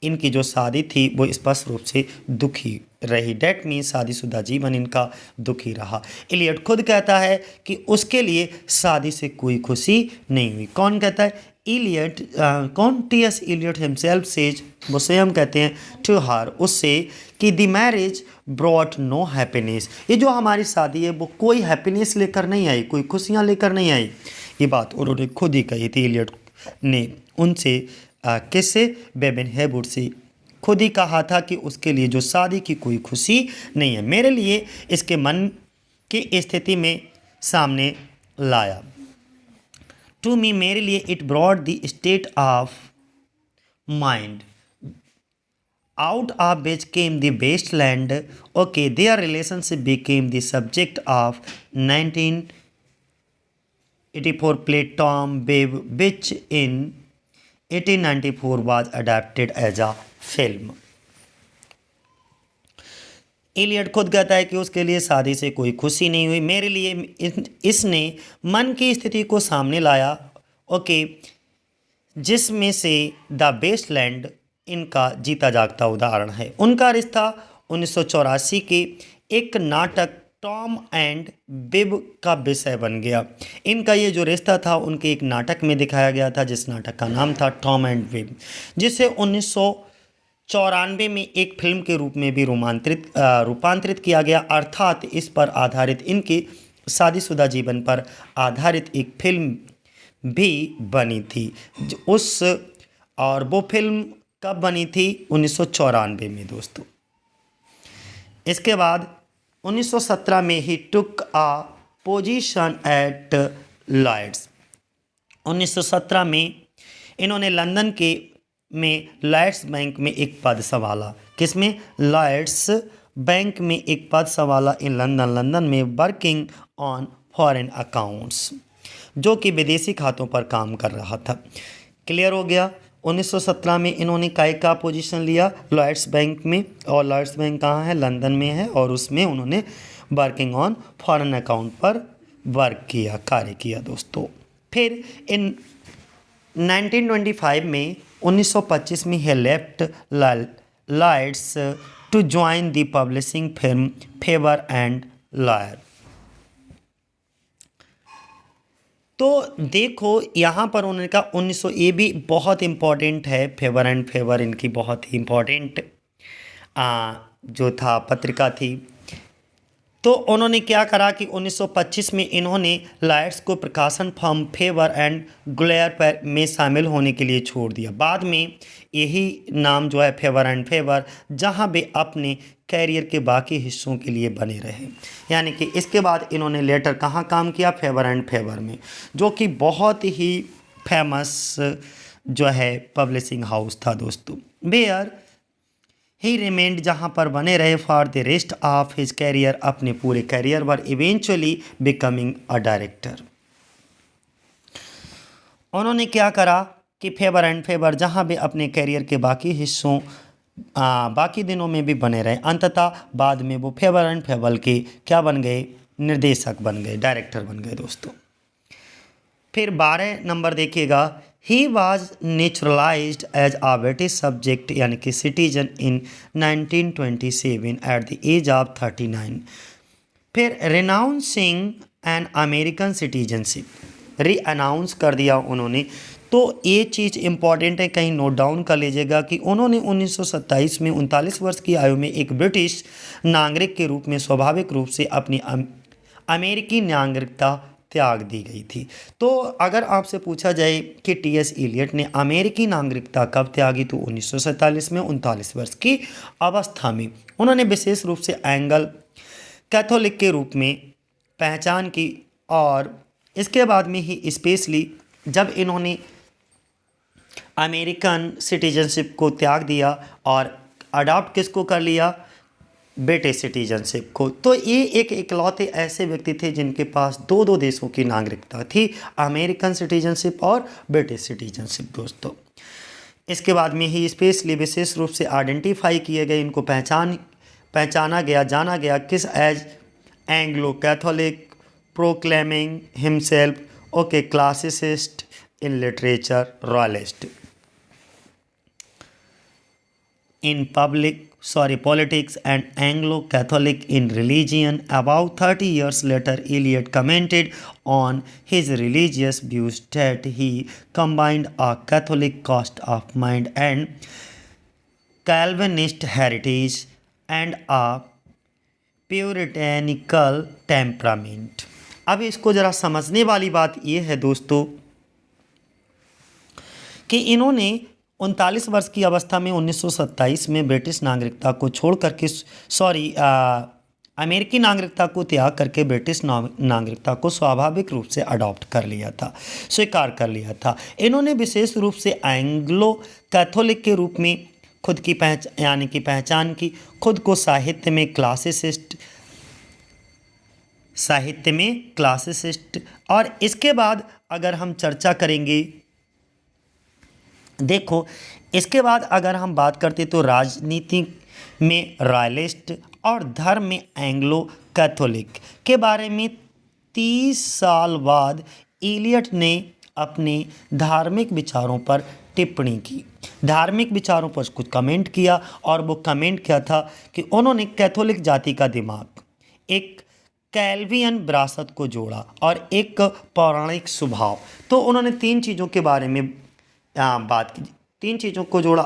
इनकी जो शादी थी वो स्पष्ट रूप से दुखी रही। डेट मीन्स शादीशुदा जीवन इनका दुखी रहा। एलियट खुद कहता है कि उसके लिए शादी से कोई खुशी नहीं हुई। कौन कहता है? एलियट। कौन? टी.एस. एलियट हिमसेल्फ सेज, वो स्वयं कहते हैं टू हर, उससे, कि the marriage brought no happiness. ये जो हमारी शादी है वो कोई हैप्पीनेस लेकर नहीं आई, कोई खुशियाँ लेकर नहीं आई। ये बात उन्होंने खुद ही कही थी, एलियट ने उनसे। किससे? विवियन हेवुड से। खुद ही कहा था कि उसके लिए जो शादी की कोई खुशी नहीं है। मेरे लिए इसके मन की स्थिति में सामने लाया। टू मी, मेरे लिए it brought the state of mind out of which came the Waste Land. Okay, their relationship became the subject of 1984 play Tom Viv, which in 1894 was adapted as a film। Eliot खुद कहता है कि उसके लिए शादी से कोई खुशी नहीं हुई। मेरे लिए इसने मन की स्थिति को सामने लाया, ओके, जिसमें से द बेस्ट लैंड इनका जीता जागता उदाहरण है। उनका रिश्ता 1984 के एक नाटक टॉम एंड बिब का विषय बन गया। इनका ये जो रिश्ता था उनके एक नाटक में दिखाया गया था, जिस नाटक का नाम था टॉम एंड बिब, जिसे 1994 में एक फिल्म के रूप में भी रूपांतरित किया गया। अर्थात इस पर आधारित, इनके शादीशुदा जीवन पर आधारित एक फिल्म भी बनी थी। और वो फिल्म कब बनी थी? 1994 में दोस्तों। इसके बाद 1917 में ही टुक आ पोजीशन एट लॉयड्स। 1917 में इन्होंने लंदन में लॉयड्स बैंक में एक पद संभाला। किसमें? लॉयड्स बैंक में एक पद संभाला इन लंदन में, वर्किंग ऑन फॉरेन अकाउंट्स, जो कि विदेशी खातों पर काम कर रहा था। क्लियर हो गया? 1917 में इन्होंने काय का पोजीशन लिया? लॉयड्स बैंक में। और लॉयड्स बैंक कहाँ है? लंदन में है। और उसमें उन्होंने वर्किंग ऑन फॉरेन अकाउंट पर कार्य किया दोस्तों। फिर इन 1925 में 1925 में he left Lloyds to join the publishing firm Faber and Gwyer. तो देखो यहाँ पर उन्होंने कहा 1900, ये भी बहुत इम्पॉर्टेंट है। फेवर एंड फेवर इनकी बहुत ही इम्पॉर्टेंट जो था पत्रिका थी। तो उन्होंने क्या करा कि 1925 में इन्होंने लॉयड्स को प्रकाशन फर्म फेवर एंड ग्लेयर पर में शामिल होने के लिए छोड़ दिया। बाद में यही नाम जो है फेवर एंड फेवर, जहाँ वे अपने कैरियर के बाकी हिस्सों के लिए बने रहे। यानी कि इसके बाद इन्होंने लेटर कहाँ काम किया? फेवर एंड फेवर में, जो कि बहुत ही फेमस जो है पब्लिशिंग हाउस था दोस्तों। वेयर ही रिमेंड, जहाँ पर बने रहे for the rest of his career, अपने पूरे कैरियर पर, इवेंचुअली बिकमिंग अ डायरेक्टर। उन्होंने क्या करा कि फेवर एंड फेवर, जहाँ भी अपने कैरियर के बाकी हिस्सों बाकी दिनों में भी बने रहे, अंततः बाद में वो फेवर एंड फेवर के क्या बन गए? निर्देशक बन गए, डायरेक्टर बन गए दोस्तों। फिर 12 नंबर देखिएगा, he was naturalized as a British subject यानी कि citizen in 1927 at the age of 39। फिर renouncing an American citizenship, renounce कर दिया उन्होंने। तो ये चीज़ इम्पॉर्टेंट है, कहीं नोट डाउन कर लीजिएगा कि उन्होंने 1927 में 39 वर्ष की आयु में एक ब्रिटिश नागरिक के रूप में स्वाभाविक रूप से अपनी अमेरिकी नागरिकता त्याग दी गई थी। तो अगर आपसे पूछा जाए कि टी.एस. इलियट ने अमेरिकी नागरिकता कब त्यागी, तो 1947 में 39 वर्ष की अवस्था में। उन्होंने विशेष रूप से एंगल कैथोलिक के रूप में पहचान की और इसके बाद में ही स्पेशली जब इन्होंने अमेरिकन सिटीजनशिप को त्याग दिया और अडॉप्ट किसको कर लिया, ब्रिटिश सिटीजनशिप को। तो ये एक इकलौते ऐसे व्यक्ति थे जिनके पास दो दो देशों की नागरिकता थी, अमेरिकन सिटीजनशिप और ब्रिटिश सिटीजनशिप दोस्तों। इसके बाद में ही स्पेशली विशेष रूप से आइडेंटिफाई किए गए, इनको पहचाना गया, जाना गया किस as Anglo Catholic, proclaiming himself okay classicist in literature, royalist in politics and Anglo-Catholic in religion. About 30 years later, Eliot commented on his religious views that he combined a Catholic cast of mind and Calvinist heritage and a puritanical temperament. अब इसको ज़रा समझने वाली बात ये है दोस्तों कि इन्होंने 39 वर्ष की अवस्था में 1927 में ब्रिटिश नागरिकता को छोड़ करके अमेरिकी नागरिकता को त्याग करके ब्रिटिश नागरिकता को स्वाभाविक रूप से अडॉप्ट कर लिया था, स्वीकार कर लिया था। इन्होंने विशेष रूप से एंग्लो कैथोलिक के रूप में खुद की पहचान की, खुद को साहित्य में क्लासिसिस्ट। और इसके बाद अगर हम चर्चा करेंगे, देखो इसके बाद अगर हम बात करते तो राजनीति में रॉयलिस्ट और धर्म में एंग्लो कैथोलिक के बारे में 30 साल बाद इलियट ने अपने धार्मिक विचारों पर टिप्पणी की, धार्मिक विचारों पर कुछ कमेंट किया। और वो कमेंट क्या था कि उन्होंने कैथोलिक जाति का दिमाग, एक कैल्वियन विरासत को जोड़ा और एक पौराणिक स्वभाव। तो उन्होंने तीन चीज़ों के बारे में बात की, तीन चीज़ों को जोड़ा,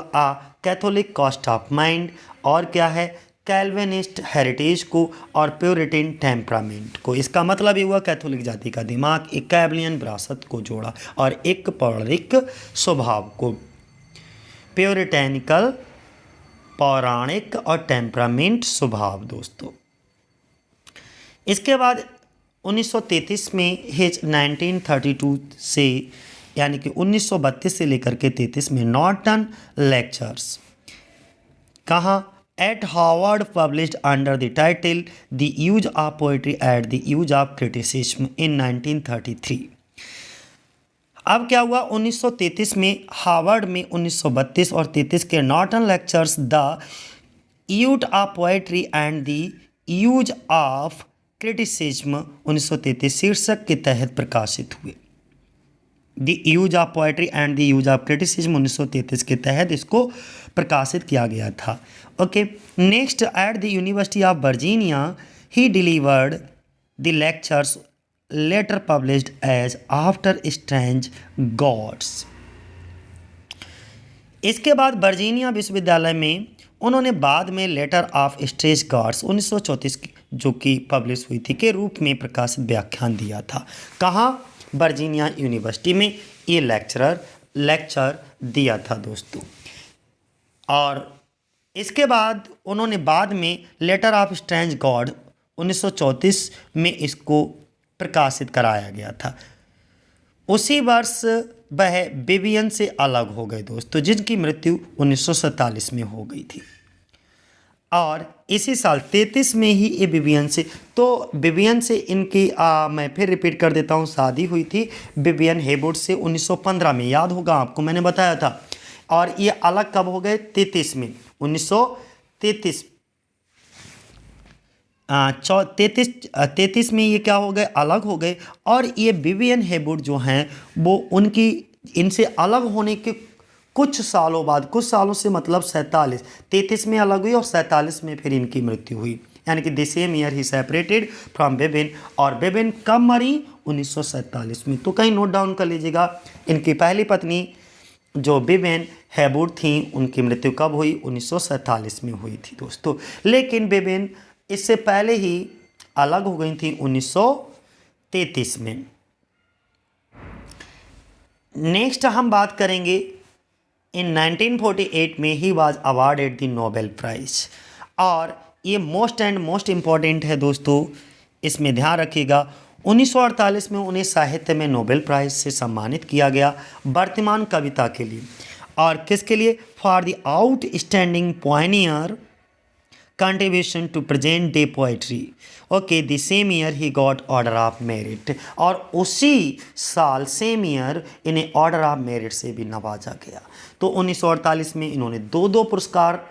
कैथोलिक कास्ट ऑफ माइंड और क्या है, कैल्विनिस्ट हेरिटेज को और प्यूरिटन टेम्परामेंट को। इसका मतलब ये हुआ कैथोलिक जाति का दिमाग, एक कैल्वियन विरासत को जोड़ा और एक पौराणिक स्वभाव को, प्यूरिटेनिकल पौराणिक और टेम्परामेंट स्वभाव दोस्तों। इसके बाद 1933 में हिज 1932 से यानी कि 1932 से लेकर के 33 में नॉर्टन लेक्चर्स कहाँ, eight Harvard published under the title the use of poetry at the use of criticism इन 1933। अब क्या हुआ, 1933 में हार्वर्ड में 1932 और 33 के Norton lectures the use of poetry and the use of criticism 1933 शीर्षक के तहत प्रकाशित हुए। The use of poetry and the use of criticism 1933 के तहत इसको प्रकाशित किया गया था। Okay, next at the University of Virginia he delivered the lectures later published as After Strange Gods. इसके बाद वर्जीनिया विश्वविद्यालय में उन्होंने बाद में लेटर ऑफ स्ट्रेंज गॉड्स 1934 जो कि पब्लिश हुई थी के रूप में प्रकाशित व्याख्यान दिया था। कहाँ, वर्जीनिया यूनिवर्सिटी में ये लेक्चर दिया था दोस्तों। और इसके बाद उन्होंने बाद में लेटर ऑफ स्ट्रेंज गॉड 1934 में इसको प्रकाशित कराया गया था। उसी वर्ष वह बिबियन से अलग हो गए दोस्तों, जिनकी मृत्यु 1947 में हो गई थी। और इसी साल 33 में ही ये बिबियन से इनकी मैं फिर रिपीट कर देता हूँ, शादी हुई थी विवियन हेवुड से 1915 में, याद होगा आपको मैंने बताया था। और ये अलग कब हो गए, 33 में, 1933 में ये क्या हो गए, अलग हो गए। और ये विवियन हेवुड जो हैं वो उनकी इनसे अलग होने के कुछ सालों बाद, कुछ सालों से मतलब 33 में अलग हुई और 47 में फिर इनकी मृत्यु हुई, यानी कि the same year he separated from Vivienne. और बेबिन कब मरी, 1947 में। तो कहीं नोट डाउन कर लीजिएगा। इनकी पहली पत्नी जो विवियन हैवुड थी, उनकी मृत्यु कब हुई? 1947 में हुई थी दोस्तों। लेकिन विवियन इससे पहले ही अलग हो गई थी 1933 में। नेक्स्ट हम बात करेंगे इन 1948 में he was awarded the Nobel prize. और ये मोस्ट इम्पॉर्टेंट है दोस्तों, इसमें ध्यान रखिएगा। 1948 में उन्हें साहित्य में नोबेल प्राइज से सम्मानित किया गया वर्तमान कविता के लिए। और किसके लिए? For the outstanding pioneer contribution to present day poetry। Okay, the same year he got order of merit. और उसी साल सेम ईयर इन्हें ऑर्डर ऑफ मेरिट से भी नवाजा गया। तो 1948 में इन्होंने दो पुरस्कार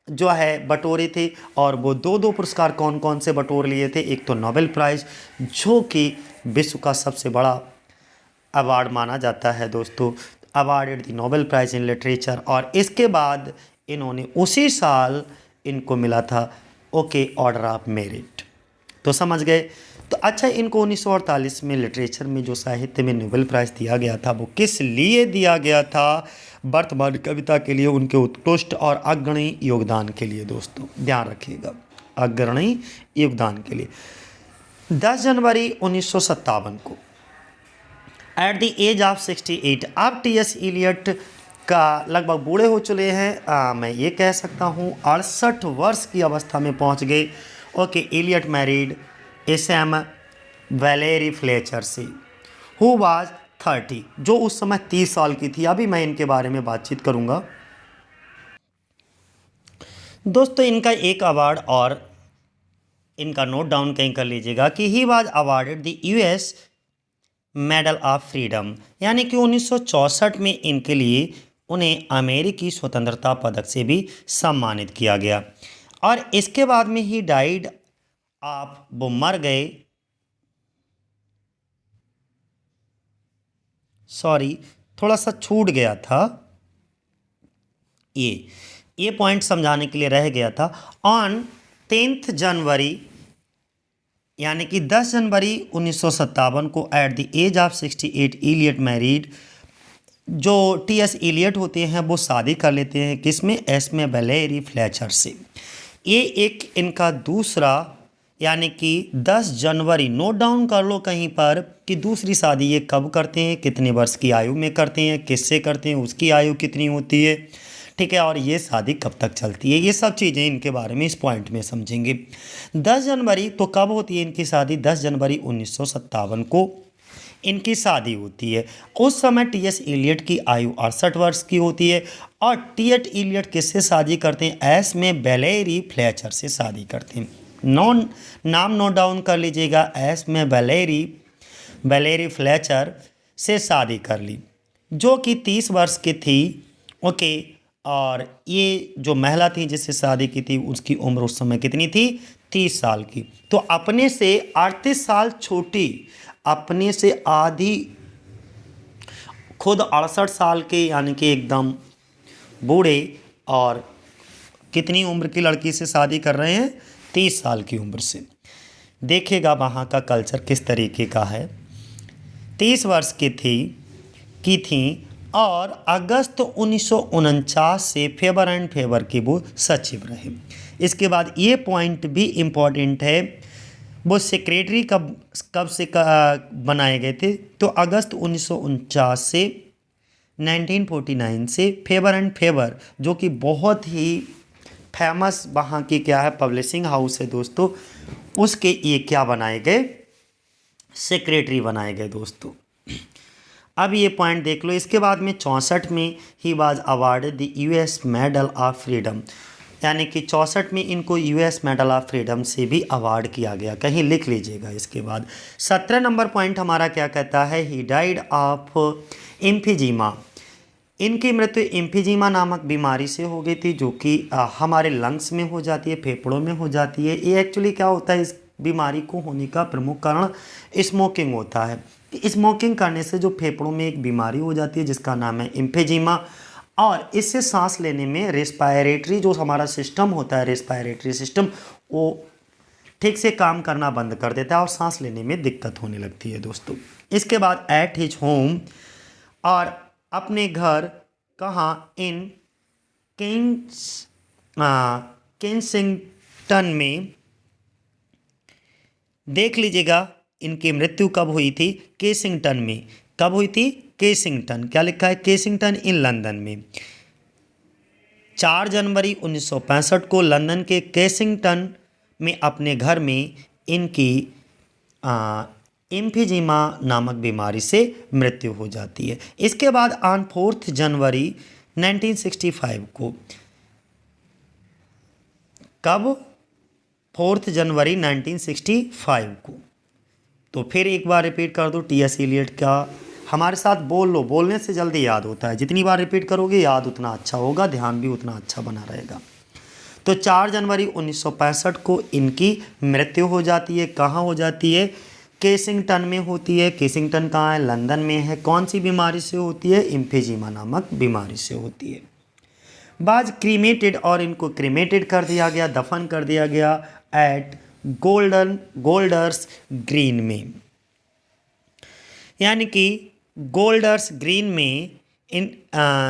जो है बटोरे थे। और वो दो पुरस्कार कौन कौन से बटोर लिए थे? एक तो नोबेल प्राइज़, जो कि विश्व का सबसे बड़ा अवार्ड माना जाता है दोस्तों, awarded the Nobel prize in literature. और इसके बाद इन्होंने उसी साल इनको मिला था ऑर्डर ऑफ मेरिट। तो समझ गए। तो अच्छा, इनको 1948 में लिटरेचर में जो साहित्य में नोबेल प्राइज़ दिया गया था वो किस लिए दिया गया था? वर्तमान कविता के लिए उनके उत्कृष्ट और अग्रणी योगदान के लिए दोस्तों, ध्यान रखिएगा, अग्रणी योगदान के लिए। 10 जनवरी 1957 को एट द एज ऑफ 68, अब टी.एस. एलियट का लगभग बूढ़े हो चुके हैं, मैं ये कह सकता हूँ 68 वर्ष की अवस्था में पहुँच गए। Eliot married Esme Valerie Fletcher से, हु वाज 30, जो उस समय 30 साल की थी। अभी मैं इनके बारे में बातचीत करूँगा दोस्तों। इनका एक अवार्ड और इनका नोट डाउन कहीं कर लीजिएगा कि ही was awarded the US medal of freedom, यानी कि 1964 में इनके लिए उन्हें अमेरिकी स्वतंत्रता पदक से भी सम्मानित किया गया। और इसके बाद में ही डाइड ऑफ, वो मर गए, सॉरी थोड़ा सा छूट गया था, ये पॉइंट समझाने के लिए रह गया था। ऑन 10 जनवरी यानी कि 10 जनवरी 1957 को at the age of 68 Eliot married. जो टी.एस. एलियट होते हैं वो शादी कर लेते हैं किसमें? एसमे वैलेरी फ्लेचर से। ये एक इनका दूसरा, यानी कि 10 जनवरी, नोट डाउन कर लो कहीं पर कि दूसरी शादी ये कब करते हैं, कितने वर्ष की आयु में करते हैं, किससे करते हैं, उसकी आयु कितनी होती है, ठीक है, और ये शादी कब तक चलती है, ये सब चीज़ें इनके बारे में इस पॉइंट में समझेंगे। 10 जनवरी तो कब होती है इनकी शादी? 10 जनवरी 1957 को इनकी शादी होती है। उस समय टी.एस. एलियट की आयु 68 वर्ष की होती है। और टी.एस. एलियट किससे शादी करते हैं? एसमे वैलेरी फ्लेचर से शादी करते हैं। नाम नोट डाउन कर लीजिएगा, एसमे वैलेरी फ्लेचर से शादी कर ली, जो कि 30 वर्ष की थी। और ये जो महिला थी जिससे शादी की थी, उसकी उम्र उस समय कितनी थी? 30 साल की। तो अपने से 38 साल छोटी, अपने से आधी, खुद 68 साल के, यानी कि एकदम बूढ़े, और कितनी उम्र की लड़की से शादी कर रहे हैं? 30 साल की उम्र से। देखिएगा वहाँ का कल्चर किस तरीके का है। 30 वर्ष की थी और अगस्त 1949 से फेबर के वो सचिव रहे। इसके बाद ये पॉइंट भी इम्पॉर्टेंट है, वो सेक्रेटरी कब से बनाए गए थे? तो अगस्त 1949 से 1949 से फेबर, जो कि बहुत ही फेमस वहाँ की क्या है, पब्लिशिंग हाउस है दोस्तों, उसके ये क्या बनाए गए? सेक्रेटरी बनाए गए दोस्तों। अब ये पॉइंट देख लो। इसके बाद में 64 में he was awarded the US medal of freedom, यानी कि 64 में इनको यूएस मेडल ऑफ फ्रीडम से भी अवार्ड किया गया, कहीं लिख लीजिएगा। इसके बाद 17 नंबर पॉइंट हमारा क्या कहता है? He died of emphysema. इनकी मृत्यु एम्फीजीमा नामक बीमारी से हो गई थी, जो कि हमारे लंग्स में हो जाती है, फेफड़ों में हो जाती है। ये एक्चुअली क्या होता है, इस बीमारी को होने का प्रमुख कारण स्मोकिंग होता है। स्मोकिंग करने से जो फेफड़ों में एक बीमारी हो जाती है जिसका नाम है एम्फीजीमा, और इससे सांस लेने में रेस्पायरेटरी जो हमारा सिस्टम होता है, रेस्पायरेटरी सिस्टम, वो ठीक से काम करना बंद कर देता है और सांस लेने में दिक्कत होने लगती है दोस्तों। इसके बाद एट हिज होम, और अपने घर कहाँ, इन किंग्स किंगसिंगटन में। देख लीजिएगा इनकी मृत्यु कब हुई थी, केसिंगटन में। कब हुई थी, केसिंगटन। क्या लिखा है, केसिंगटन इन लंदन में। 4 जनवरी 1965 को लंदन के केसिंगटन में अपने घर में इनकी एम्फीजीमा नामक बीमारी से मृत्यु हो जाती है। इसके बाद ऑन 4 जनवरी 1965 को, कब, 4 जनवरी 1965 को। तो फिर एक बार रिपीट कर दो, टी एस एलियट का हमारे साथ बोल लो, बोलने से जल्दी याद होता है। जितनी बार रिपीट करोगे याद उतना अच्छा होगा, ध्यान भी उतना अच्छा बना रहेगा। तो 4 जनवरी 1965 को इनकी मृत्यु हो जाती है। कहाँ हो जाती है, केसिंगटन में होती है। केसिंगटन कहाँ है, लंदन में है। कौन सी बीमारी से होती है, एम्फीजीमा नामक बीमारी से होती है। बाद क्रीमेटेड, और इनको क्रीमेटेड कर दिया गया, दफन कर दिया गया एट गोल्डर्स ग्रीन में, यानी कि गोल्डर्स ग्रीन में इन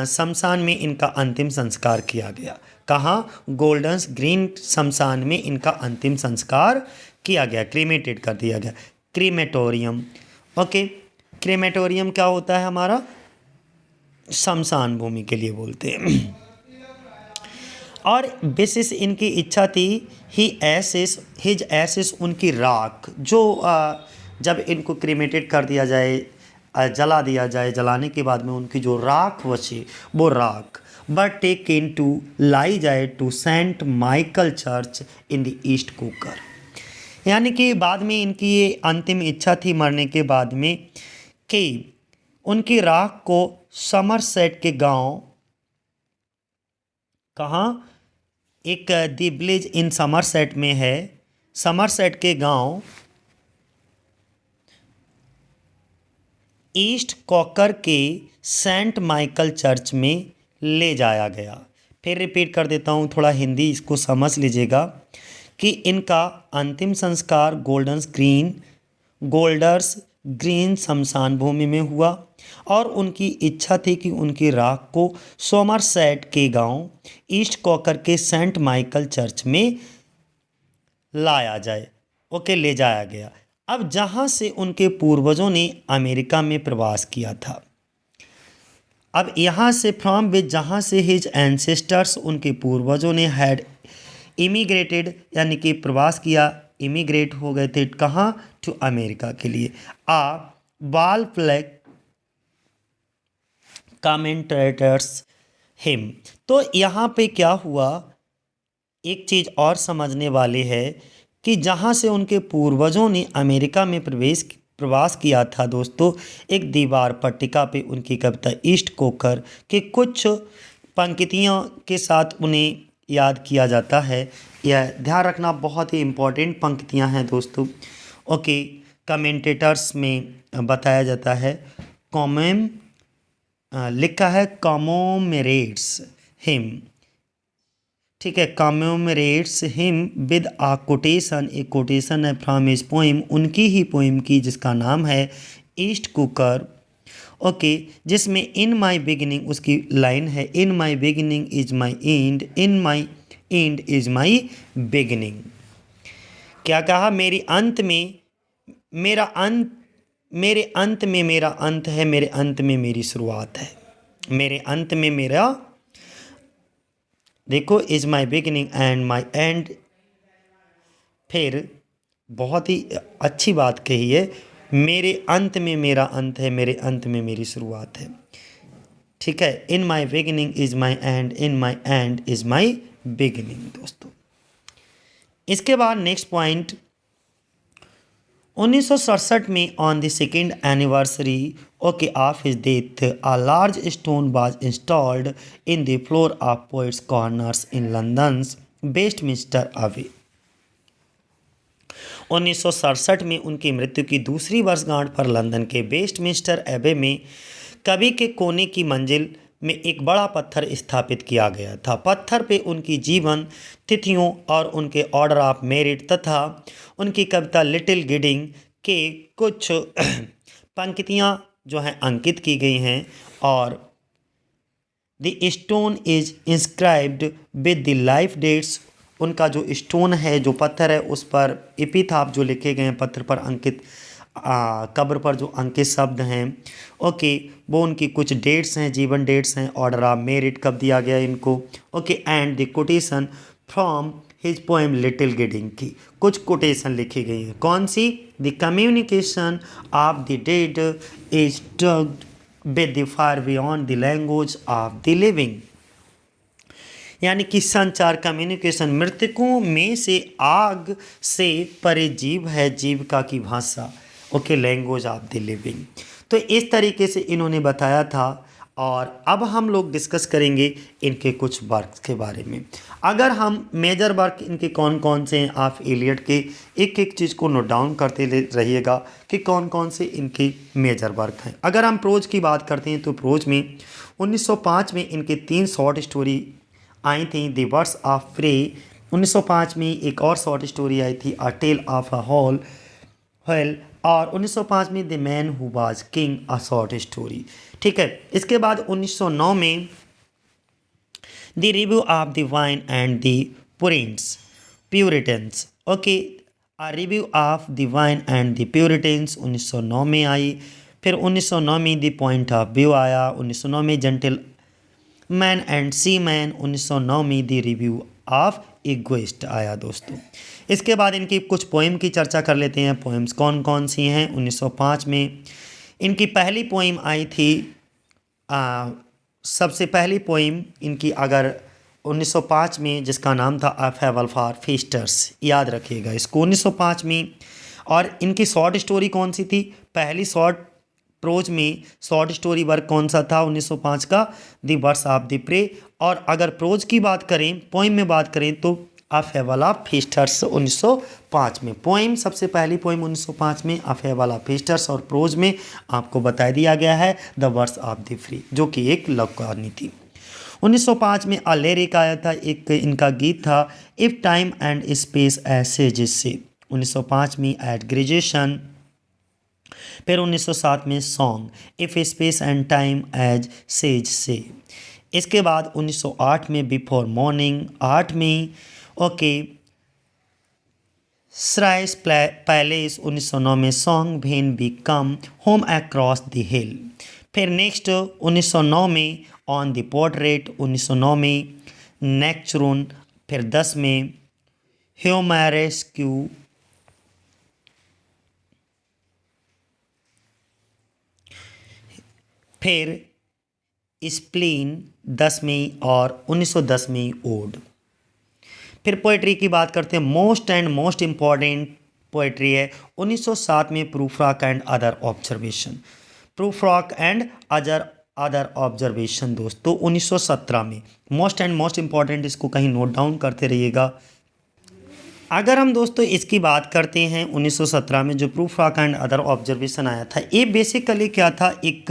शमशान में इनका अंतिम संस्कार किया गया। कहाँ, गोल्डर्स ग्रीन शमशान में इनका अंतिम संस्कार किया गया, क्रीमेटेड कर दिया गया। क्रीमेटोरियम, ओके, क्रीमेटोरियम क्या होता है, हमारा शमशान भूमि के लिए बोलते हैं। और विशेष इनकी इच्छा थी, हिज एसिस, उनकी राख, जो जब इनको क्रीमेटेड कर दिया जाए, जला दिया जाए, जलाने के बाद में उनकी जो राख बचे, वो राख but take in to lie जाए to Saint Michael church in the East Coker. यानी कि बाद में इनकी ये अंतिम इच्छा थी मरने के बाद में कि उनकी राख को समरसेट के गांव, कहाँ, एक दी विलेज इन समरसेट में है, समरसेट के गांव ईस्ट कॉकर के सेंट माइकल चर्च में ले जाया गया। फिर रिपीट कर देता हूँ, थोड़ा हिंदी इसको समझ लीजिएगा कि इनका अंतिम संस्कार गोल्डर्स ग्रीन शमशान भूमि में हुआ और उनकी इच्छा थी कि उनकी राख को सोमरसेट के गांव ईस्ट कॉकर के सेंट माइकल चर्च में लाया जाए। ओके, ले जाया गया। अब जहाँ से उनके पूर्वजों ने अमेरिका में प्रवास किया था, अब यहाँ से फ्रॉम विच, जहाँ से हिज एंसेस्टर्स, उनके पूर्वजों ने हैड इमिग्रेटेड, यानी कि प्रवास किया, इमिग्रेट हो गए थे, कहाँ, टू अमेरिका के लिए। आ बाल फ्लैग कमेंटेटर्स हिम। तो यहाँ पे क्या हुआ, एक चीज़ और समझने वाली है कि जहाँ से उनके पूर्वजों ने अमेरिका में प्रवास किया था दोस्तों, एक दीवार पट्टिका पे उनकी कविता ईस्ट कोकर के कुछ पंक्तियों के साथ उन्हें याद किया जाता है। यह ध्यान रखना, बहुत ही इम्पोर्टेंट पंक्तियाँ हैं दोस्तों। ओके, कमेंटेटर्स में बताया जाता है, कॉमेम लिखा है कॉमोमेरेट्स हिम, ठीक है, कॉमोमेरेट्स हिम विद आ कोटेशन, एक कोटेशन है फ्रॉम हिज पोइम, उनकी ही पोइम की, जिसका नाम है ईस्ट कुकर। ओके, जिसमें इन माई बिगिनिंग, उसकी लाइन है, in my beginning is my end, in my end is my beginning. क्या कहा, मेरे अंत में मेरा अंत, मेरे अंत में मेरा अंत है, मेरे अंत में मेरी शुरुआत है, मेरे अंत में मेरा, देखो, is my beginning and my and. फिर बहुत ही अच्छी बात कही है, मेरे अंत में मेरा अंत है, मेरे अंत में मेरी शुरुआत है, ठीक है। In my beginning is my end, in my end is my beginning दोस्तों। इसके बाद नेक्स्ट पॉइंट, 1967 में on the second anniversary okay of his death, a large stone was installed in the floor of poets corners in London's Westminster Abbey. 1967 में उनकी मृत्यु की दूसरी वर्षगांठ पर लंदन के वेस्टमिंस्टर एबे में कवि के कोने की मंजिल में एक बड़ा पत्थर स्थापित किया गया था। पत्थर पे उनकी जीवन तिथियों और उनके ऑर्डर ऑफ मेरिट तथा उनकी कविता लिटिल गिडिंग के कुछ पंक्तियाँ जो हैं अंकित की गई हैं। और the stone is inscribed with the life dates, उनका जो स्टोन है, जो पत्थर है, उस पर एपिथाफ जो लिखे गए हैं पत्थर पर अंकित, कब्र पर जो अंकित शब्द हैं, ओके, वो उनकी कुछ डेट्स हैं, जीवन डेट्स हैं, ऑर्डर ऑफ मेरिट कब दिया गया इनको, okay, and the quotation from his poem Little Gidding की कुछ कोटेशन लिखी गई हैं। कौन सी? The communication of the dead is tongued with the fire beyond the language of the living, यानी कि संचार, कम्युनिकेशन, मृतकों में से आग से परे जीव है, जीविका की भाषा, okay, language of the living. तो इस तरीके से इन्होंने बताया था। और अब हम लोग डिस्कस करेंगे इनके कुछ वर्क के बारे में। अगर हम मेजर वर्क इनके कौन कौन से हैं, आप एलियट के एक एक चीज़ को नोट डाउन करते रहिएगा कि कौन कौन से इनके मेजर वर्क हैं। अगर हम प्रोज की बात करते हैं तो प्रोज में 1905 में इनके 3 शॉर्ट स्टोरी आई थी। द बर्ड्स ऑफ प्रे 1905 में एक और शॉर्ट स्टोरी आई थी, a tale of a whole hell, और 1905 में the man who was king, a short story. ठीक है। इसके बाद 1909 में the review of the vine and the puritans, okay, a review of the vine and the puritans 1909 में आई। फिर 1909 में द पॉइंट ऑफ व्यू आया। 1909 में gentleman and seaman. 1909 में द रिव्यू ऑफ इगोइस्ट आया दोस्तों। इसके बाद इनकी कुछ पोइम की चर्चा कर लेते हैं। पोइम्स कौन कौन सी हैं। 1905 में इनकी पहली पोइम आई थी, सबसे पहली पोइम इनकी, अगर 1905 में, जिसका नाम था अ फेबल फॉर फीस्टर्स, याद रखिएगा इसको, 1905 में। और इनकी शॉर्ट स्टोरी कौन सी थी? पहली शॉर्ट प्रोज में शॉर्ट स्टोरी वर्क कौन सा था 1905 का? The birds of the pray. और अगर प्रोज की बात करें, पोइम में बात करें, तो अ फेबल ऑफ फीस्टर्स 1905 में। पोइम सबसे पहली पोइम 1905 में अ फेबल ऑफ फीस्टर्स, और प्रोज में आपको बता दिया गया है the birds of the free, जो कि एक लव कहानी थी। 1905 में अ लिरिक आया था, एक इनका गीत था, इफ टाइम एंड स्पेस ऐसे जिससे, 1905 में एट ग्रेजुएशन। फिर 1907 में song, if space and time as sages say. इसके बाद 1908 में बिफोर मॉर्निंग। 8 में ओके, श्राइस पैलेस। 1909 में song when we come home across the hill. फिर नेक्स्ट 1909 में ऑन द पोर्ट्रेट। 1909 में नेक्चरून। फिर 10 में ह्यूमरेस्क्यू। फिर स्प्लीन 10 में, और 1910 में ओड। फिर पोइट्री की बात करते हैं। Most and most important poetry है 1907 में proof rock and other observation. Proof rock and other observation दोस्तों 1917 में। मोस्ट एंड मोस्ट इम्पॉर्टेंट, इसको कहीं नोट डाउन करते रहिएगा। अगर हम दोस्तों इसकी बात करते हैं 1917 में जो proof rock and other observation आया था, ये बेसिकली क्या था, एक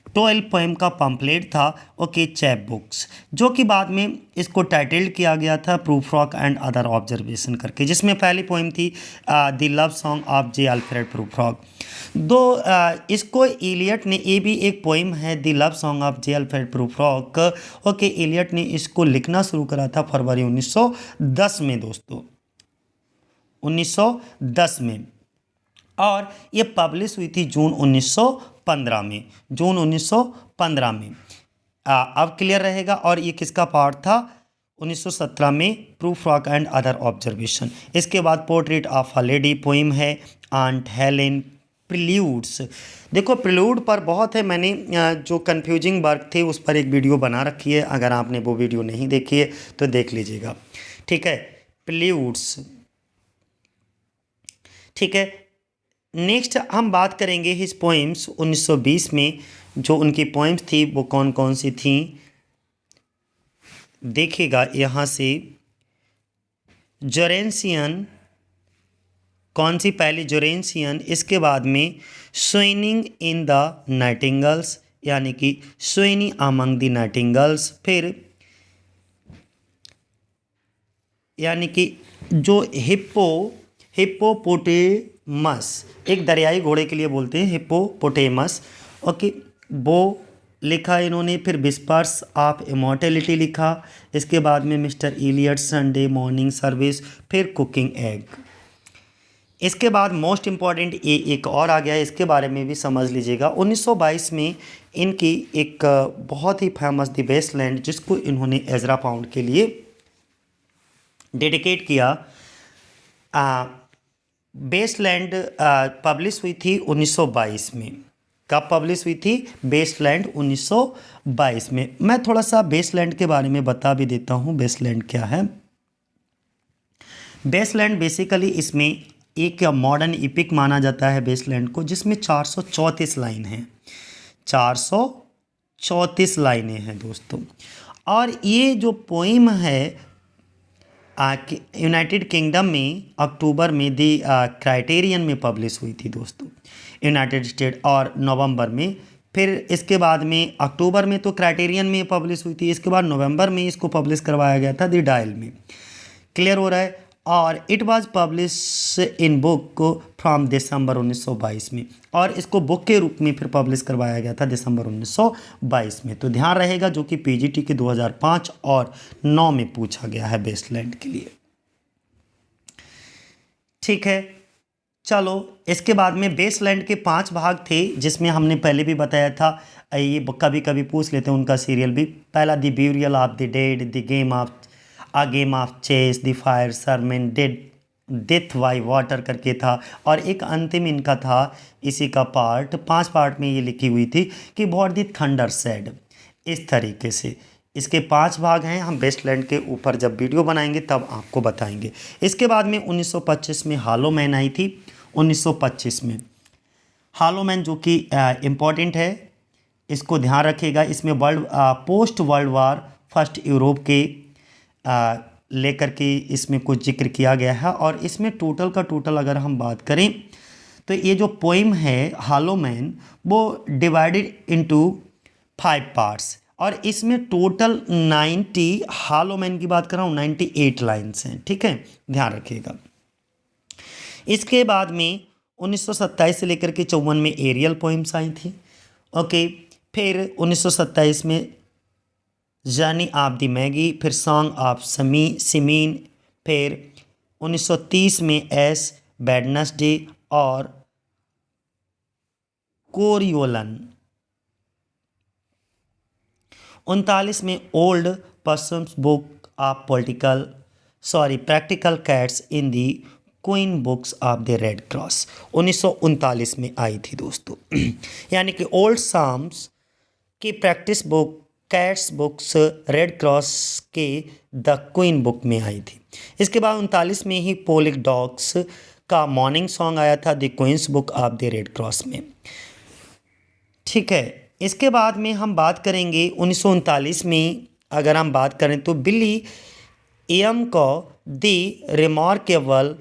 12 पोएम का पम्पलेट था, ओके, चैप बुक्स, जो कि बाद में इसको टाइटल्ड किया गया था Prufrock and other observation करके, जिसमें पहली पोएम थी the love song of J Alfred Prufrock. इसको एलियट ने, ये भी एक पोएम है the love song of J Alfred Prufrock, okay, Eliot ने इसको लिखना शुरू करा था फरवरी 1910 में दोस्तों, 1910 में। और ये पब्लिश हुई थी जून 1915 में, जून 1915 में। अब क्लियर रहेगा। और ये किसका पार्ट था? 1917 में proof rock and other observation. इसके बाद portrait of a lady poem है आंट हेलेन। प्रिल्यूड्स, देखो प्रिल्यूड पर बहुत है, मैंने जो कन्फ्यूजिंग वर्क थे उस पर एक वीडियो बना रखी है, अगर आपने वो वीडियो नहीं देखी है तो देख लीजिएगा, ठीक है। प्रिल्यूड्स, ठीक है। नेक्स्ट हम बात करेंगे हिज पोइम्स 1920 में, जो उनकी पोइम्स थी वो कौन कौन सी थी, देखिएगा यहाँ से। जोरेंसियन, कौन सी? पहली जोरेंसियन। इसके बाद में स्विनिंग इन द नाइटिंगल्स। यानी कि स्वेनी अमंग द नाइटिंगेल्स। फिर यानी कि जो हिप्पोपोटेमस, एक दरियाई घोड़े के लिए बोलते हैं हिप्पोपोटेमस। ओके, वो लिखा इन्होंने। फिर विस्पर्स ऑफ इमॉर्टेलिटी लिखा। इसके बाद में Mr Eliot Sunday morning service. फिर कुकिंग एग। इसके बाद मोस्ट इम्पॉर्टेंट ये एक और आ गया है, इसके बारे में भी समझ लीजिएगा। 1922 में इनकी एक बहुत ही फेमस द वेस्टलैंड, जिसको इन्होंने एजरा पाउंड के लिए डेडिकेट किया। वेस्टलैंड पब्लिश हुई थी 1922 में। कब पब्लिश हुई थी? वेस्टलैंड 1922 में। मैं थोड़ा सा वेस्टलैंड के बारे में बता भी देता हूँ। वेस्टलैंड क्या है? वेस्टलैंड बेसिकली इसमें एक मॉडर्न इपिक माना जाता है वेस्टलैंड को, जिसमें 434 लाइन हैं। 434 लाइनें हैं दोस्तों। और ये जो पोइम है यूनाइटेड किंगडम में अक्टूबर में दी क्राइटेरियन में पब्लिश हुई थी दोस्तों, यूनाइटेड स्टेट, और नवंबर में। फिर इसके बाद में अक्टूबर में तो क्राइटेरियन में पब्लिश हुई थी, इसके बाद नवंबर में इसको पब्लिश करवाया गया था द डायल में। क्लियर हो रहा है? और it was publish in book from December 1922 में, और इसको बुक के रूप में फिर पब्लिश करवाया गया था दिसंबर 1922 में। तो ध्यान रहेगा, जो कि पीजीटी के 2005 और 9 में पूछा गया है वेस्टलैंड के लिए। ठीक है, चलो इसके बाद में वेस्टलैंड के 5 भाग थे, जिसमें हमने पहले भी बताया था। ये कभी कभी पूछ लेते हैं उनका सीरियल भी। पहला the burial of the dead, the game of a game of chess, the fire sermon, death by water करके था। और एक अंतिम इनका था इसी का पार्ट, 5 पार्ट में ये लिखी हुई थी कि व्हाट द थंडर सेड। इस तरीके से इसके 5 भाग हैं। हम वेस्टलैंड के ऊपर जब वीडियो बनाएंगे तब आपको बताएंगे। इसके बाद में 1925 में हॉलो मैन आई थी। 1925 में हॉलो मैन, जो कि इम्पॉर्टेंट है, इसको ध्यान रखिएगा। इसमें post world war first Europe के लेकर के इसमें कुछ जिक्र किया गया है। और इसमें टोटल का टोटल अगर हम बात करें तो ये जो पोइम है हॉलो मैन, वो डिवाइडेड इनटू 5 पार्ट्स, और इसमें टोटल 90, हॉलो मैन की बात कर रहा हूँ, 98 लाइन्स हैं। ठीक है, ध्यान रखिएगा। इसके बाद में 1927 से लेकर के 54 में एरियल पोइम्स आई थी। ओके, फिर 1927 में जर्नी ऑफ द मैगी, फिर सॉन्ग ऑफ सिमीन, फिर 1930 में एस वेडनेसडे और कोरियोलन। 39 में old persons book of practical cats in the queen books of the Red cross 1939 में आई थी दोस्तों। यानी कि ओल्ड साम्स की practice book cats books red cross के द क्वीन बुक में आई थी। इसके बाद 39 में ही पोलिक डॉग्स का मॉर्निंग सॉन्ग आया था the Queen's book of the Red Cross में। ठीक है, इसके बाद में हम बात करेंगे 1939 में अगर हम बात करें तो बिली एम को द रिमार्केबल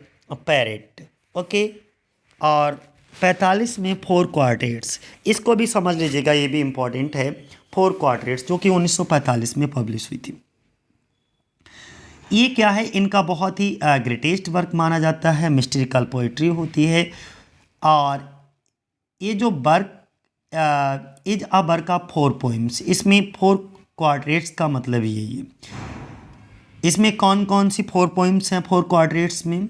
पैरेट। ओके, और 45 में 4 क्वार्टेट्स, इसको भी समझ लीजिएगा, ये भी इम्पॉर्टेंट है। 4 क्वार्टेट्स जो कि 1945 में पब्लिश हुई थी। ये क्या है? इनका बहुत ही ग्रेटेस्ट वर्क माना जाता है, मिस्ट्रिकल पोइट्री होती है। और ये जो work is a work of 4 poems, इसमें 4 क्वार्टेट्स का मतलब यही है। इसमें कौन कौन सी 4 पोइम्स हैं 4 क्वार्टेट्स में?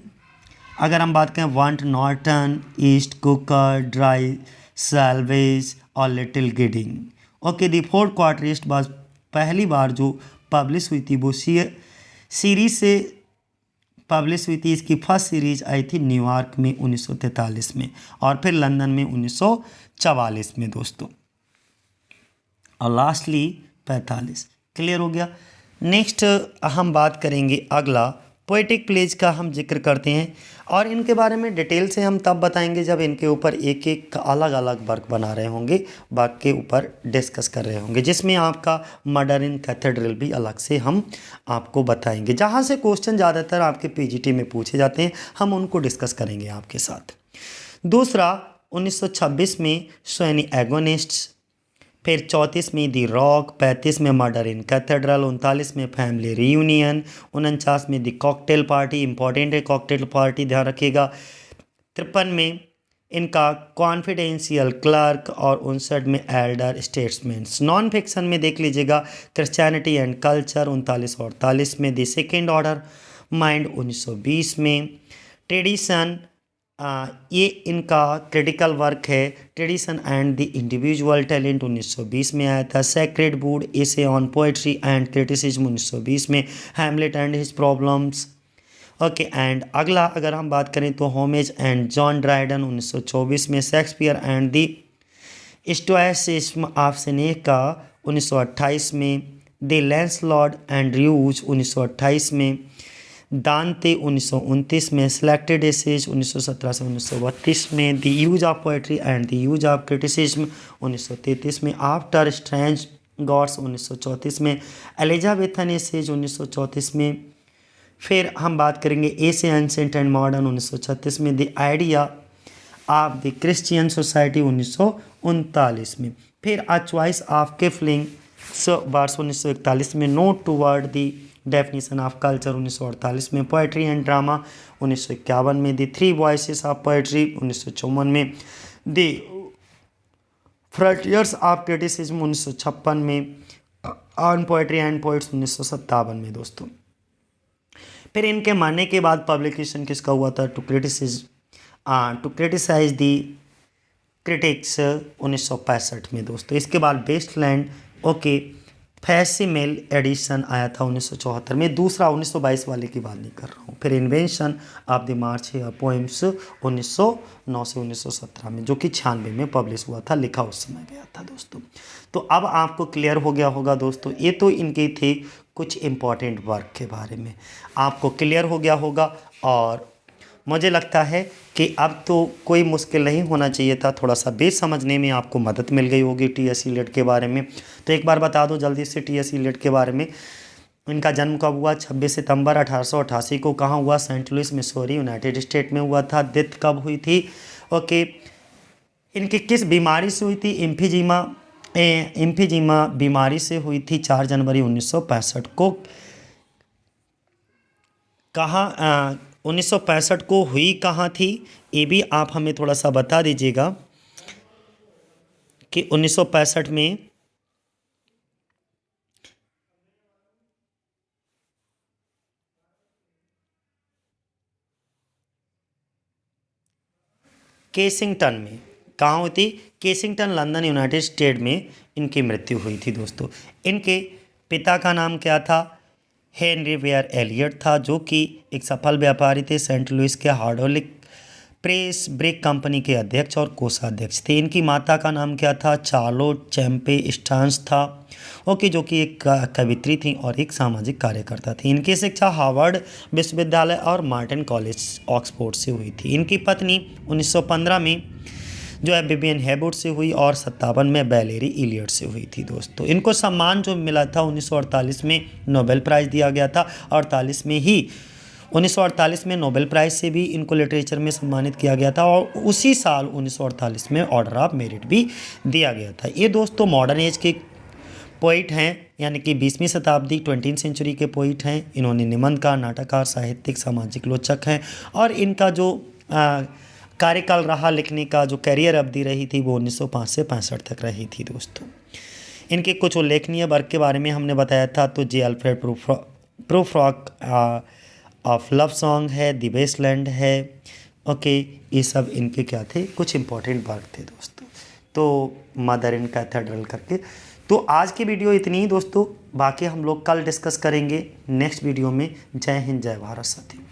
अगर हम बात करें want Norton, east cooker, dry salvage और लिटिल गिडिंग। ओके, दी 4 क्वार्टेट्स बाज पहली बार जो पब्लिश हुई थी वो सीरीज से पब्लिश हुई थी। इसकी फर्स्ट सीरीज आई थी न्यूयॉर्क में 1943 में, और फिर लंदन में 1944 में दोस्तों, और लास्टली 45। क्लियर हो गया? नेक्स्ट हम बात करेंगे अगला पोएटिक प्लेज का हम जिक्र करते हैं, और इनके बारे में डिटेल से हम तब बताएंगे जब इनके ऊपर एक एक अलग अलग वर्क बना रहे होंगे, वर्क के ऊपर डिस्कस कर रहे होंगे, जिसमें आपका मर्डर इन कैथेड्रल भी अलग से हम आपको बताएंगे। जहाँ से क्वेश्चन ज़्यादातर आपके पीजीटी में पूछे जाते हैं, हम उनको डिस्कस करेंगे आपके साथ। दूसरा 1926 में स्वेनी एगोनिस्ट्स, फिर 34 में दी रॉक, 35 में मर्डर इन कैथेड्रल, 39 में फैमिली रीयूनियन, 49 में दी कॉकटेल पार्टी, इंपॉर्टेंट है कॉकटेल पार्टी ध्यान रखिएगा, 53 में इनका कॉन्फिडेंशियल क्लर्क और 59 में एल्डर स्टेट्समैन्स। नॉन फिक्शन में देख लीजिएगा क्रिश्चियनिटी एंड कल्चर 39 और 48 में, द सेकेंड ऑर्डर माइंड 1920 में, ट्रेडिशन ये इनका क्रिटिकल वर्क है, tradition and the individual talent 1920 में आया था, sacred would essay on poetry and criticism 1920 में, Hamlet and his problems. Okay and अगला अगर हम बात करें तो होमेज एंड जॉन ड्राइडन 1924 में, Shakespeare and the stoicism of Seneca 1928 में, द लैंसलॉर्ड एंड ड्यूज 1928 में, दांते 1929 में, सिलेक्टेड एसेज 1917 से 1932 में, the use of poetry and the use of criticism 1933 में, आफ्टर स्ट्रेंज गॉड्स 1934 में, एलिजाबेथन एसेज 1934 में। फिर हम बात करेंगे एसे एंसेंट एंड मॉडर्न 1936 में, the idea of the Christian society 1939 में। फिर अ चॉइस ऑफ किफलिंग वर्स 1941 में, note toward the definition of culture 1948 में, पोएट्री एंड ड्रामा 1951 में, the three voices of poetry 1954 में, द फ्रंटियर्स ऑफ क्रिटिसिज्म 1956 में, ऑन पोएट्री एंड पोइट्स 1957 में दोस्तों। फिर इनके मरने के बाद पब्लिकेशन किसका हुआ था, टू क्रिटिसाइज दी क्रिटिक्स 1965 में दोस्तों। इसके बाद वेस्टलैंड ओके फैसिमेल एडिशन आया था 1974 में, दूसरा 1922 वाले की बात नहीं कर रहा हूँ। फिर इन्वेंशन ऑफ द मार्च या पोएम्स 1909 से 1917 में, जो कि 96 में पब्लिश हुआ था, लिखा उस समय गया था दोस्तों। तो अब आपको क्लियर हो गया होगा दोस्तों, ये तो इनके थे कुछ इम्पॉर्टेंट वर्क के बारे में, आपको क्लियर हो गया होगा। और मुझे लगता है कि अब तो कोई मुश्किल नहीं होना चाहिए था, थोड़ा सा बेस समझने में आपको मदद मिल गई होगी टी.एस. इलियट के बारे में। तो एक बार बता दो जल्दी से टी.एस. इलियट के बारे में। इनका जन्म कब हुआ, 26 सितंबर 1888 को। कहाँ हुआ, Saint Louis Missouri United State में हुआ था। डेथ कब हुई थी, ओके। इनकी किस बीमारी से हुई थी, एम्फीजीमा बीमारी से हुई थी 4 जनवरी 1965 को। कहाँ 1965 को हुई कहाँ थी, ये भी आप हमें थोड़ा सा बता दीजिएगा कि 1965 में केसिंगटन में, कहाँ हुई थी, केसिंगटन लंदन यूनाइटेड स्टेट में इनकी मृत्यु हुई थी दोस्तों। इनके पिता का नाम क्या था, हेनरी वेयर एलियट था, जो कि एक सफल व्यापारी थे, सेंट लुइस के हार्डोलिक प्रेस ब्रेक कंपनी के अध्यक्ष और कोषाध्यक्ष थे। इनकी माता का नाम क्या था, चार्लोट चैम्पे स्टांस था, ओके, जो कि एक कवित्री थी और एक सामाजिक कार्यकर्ता थी। इनकी शिक्षा हार्वर्ड विश्वविद्यालय और मार्टिन कॉलेज ऑक्सफोर्ड से हुई थी। इनकी पत्नी 1915 में जो है विवियन हैबुट से हुई और 57 में वैलेरी इलियट से हुई थी दोस्तों। इनको सम्मान जो मिला था 1948 में नोबेल प्राइज़ दिया गया था, 48 में ही 1948 में नोबेल प्राइज़ से भी इनको लिटरेचर में सम्मानित किया गया था, और उसी साल 1948 में ऑर्डर ऑफ मेरिट भी दिया गया था। ये दोस्तों मॉडर्न एज के पोइट हैं, यानी कि 20वीं शताब्दी 20th सेंचुरी के पोइट हैं। इन्होंने निबंधकार, नाटककार, साहित्यिक, सामाजिक लोचक हैं, और इनका जो कार्यकाल रहा लिखने का, जो कैरियर अवधि रही थी, वो 1905 से 65 तक रही थी दोस्तों। इनके कुछ उल्लेखनीय वर्क के बारे में हमने बताया था, तो J Alfred Prufrock of love song है, द वेस्टलैंड है, ओके। ये सब इनके क्या थे, कुछ इंपॉर्टेंट वर्क थे दोस्तों। तो मदर इन कैथेड्रल करके। तो आज की वीडियो इतनी ही दोस्तों, बाकी हम लोग कल डिस्कस करेंगे नेक्स्ट वीडियो में। जय हिंद, जय भारत साथियों।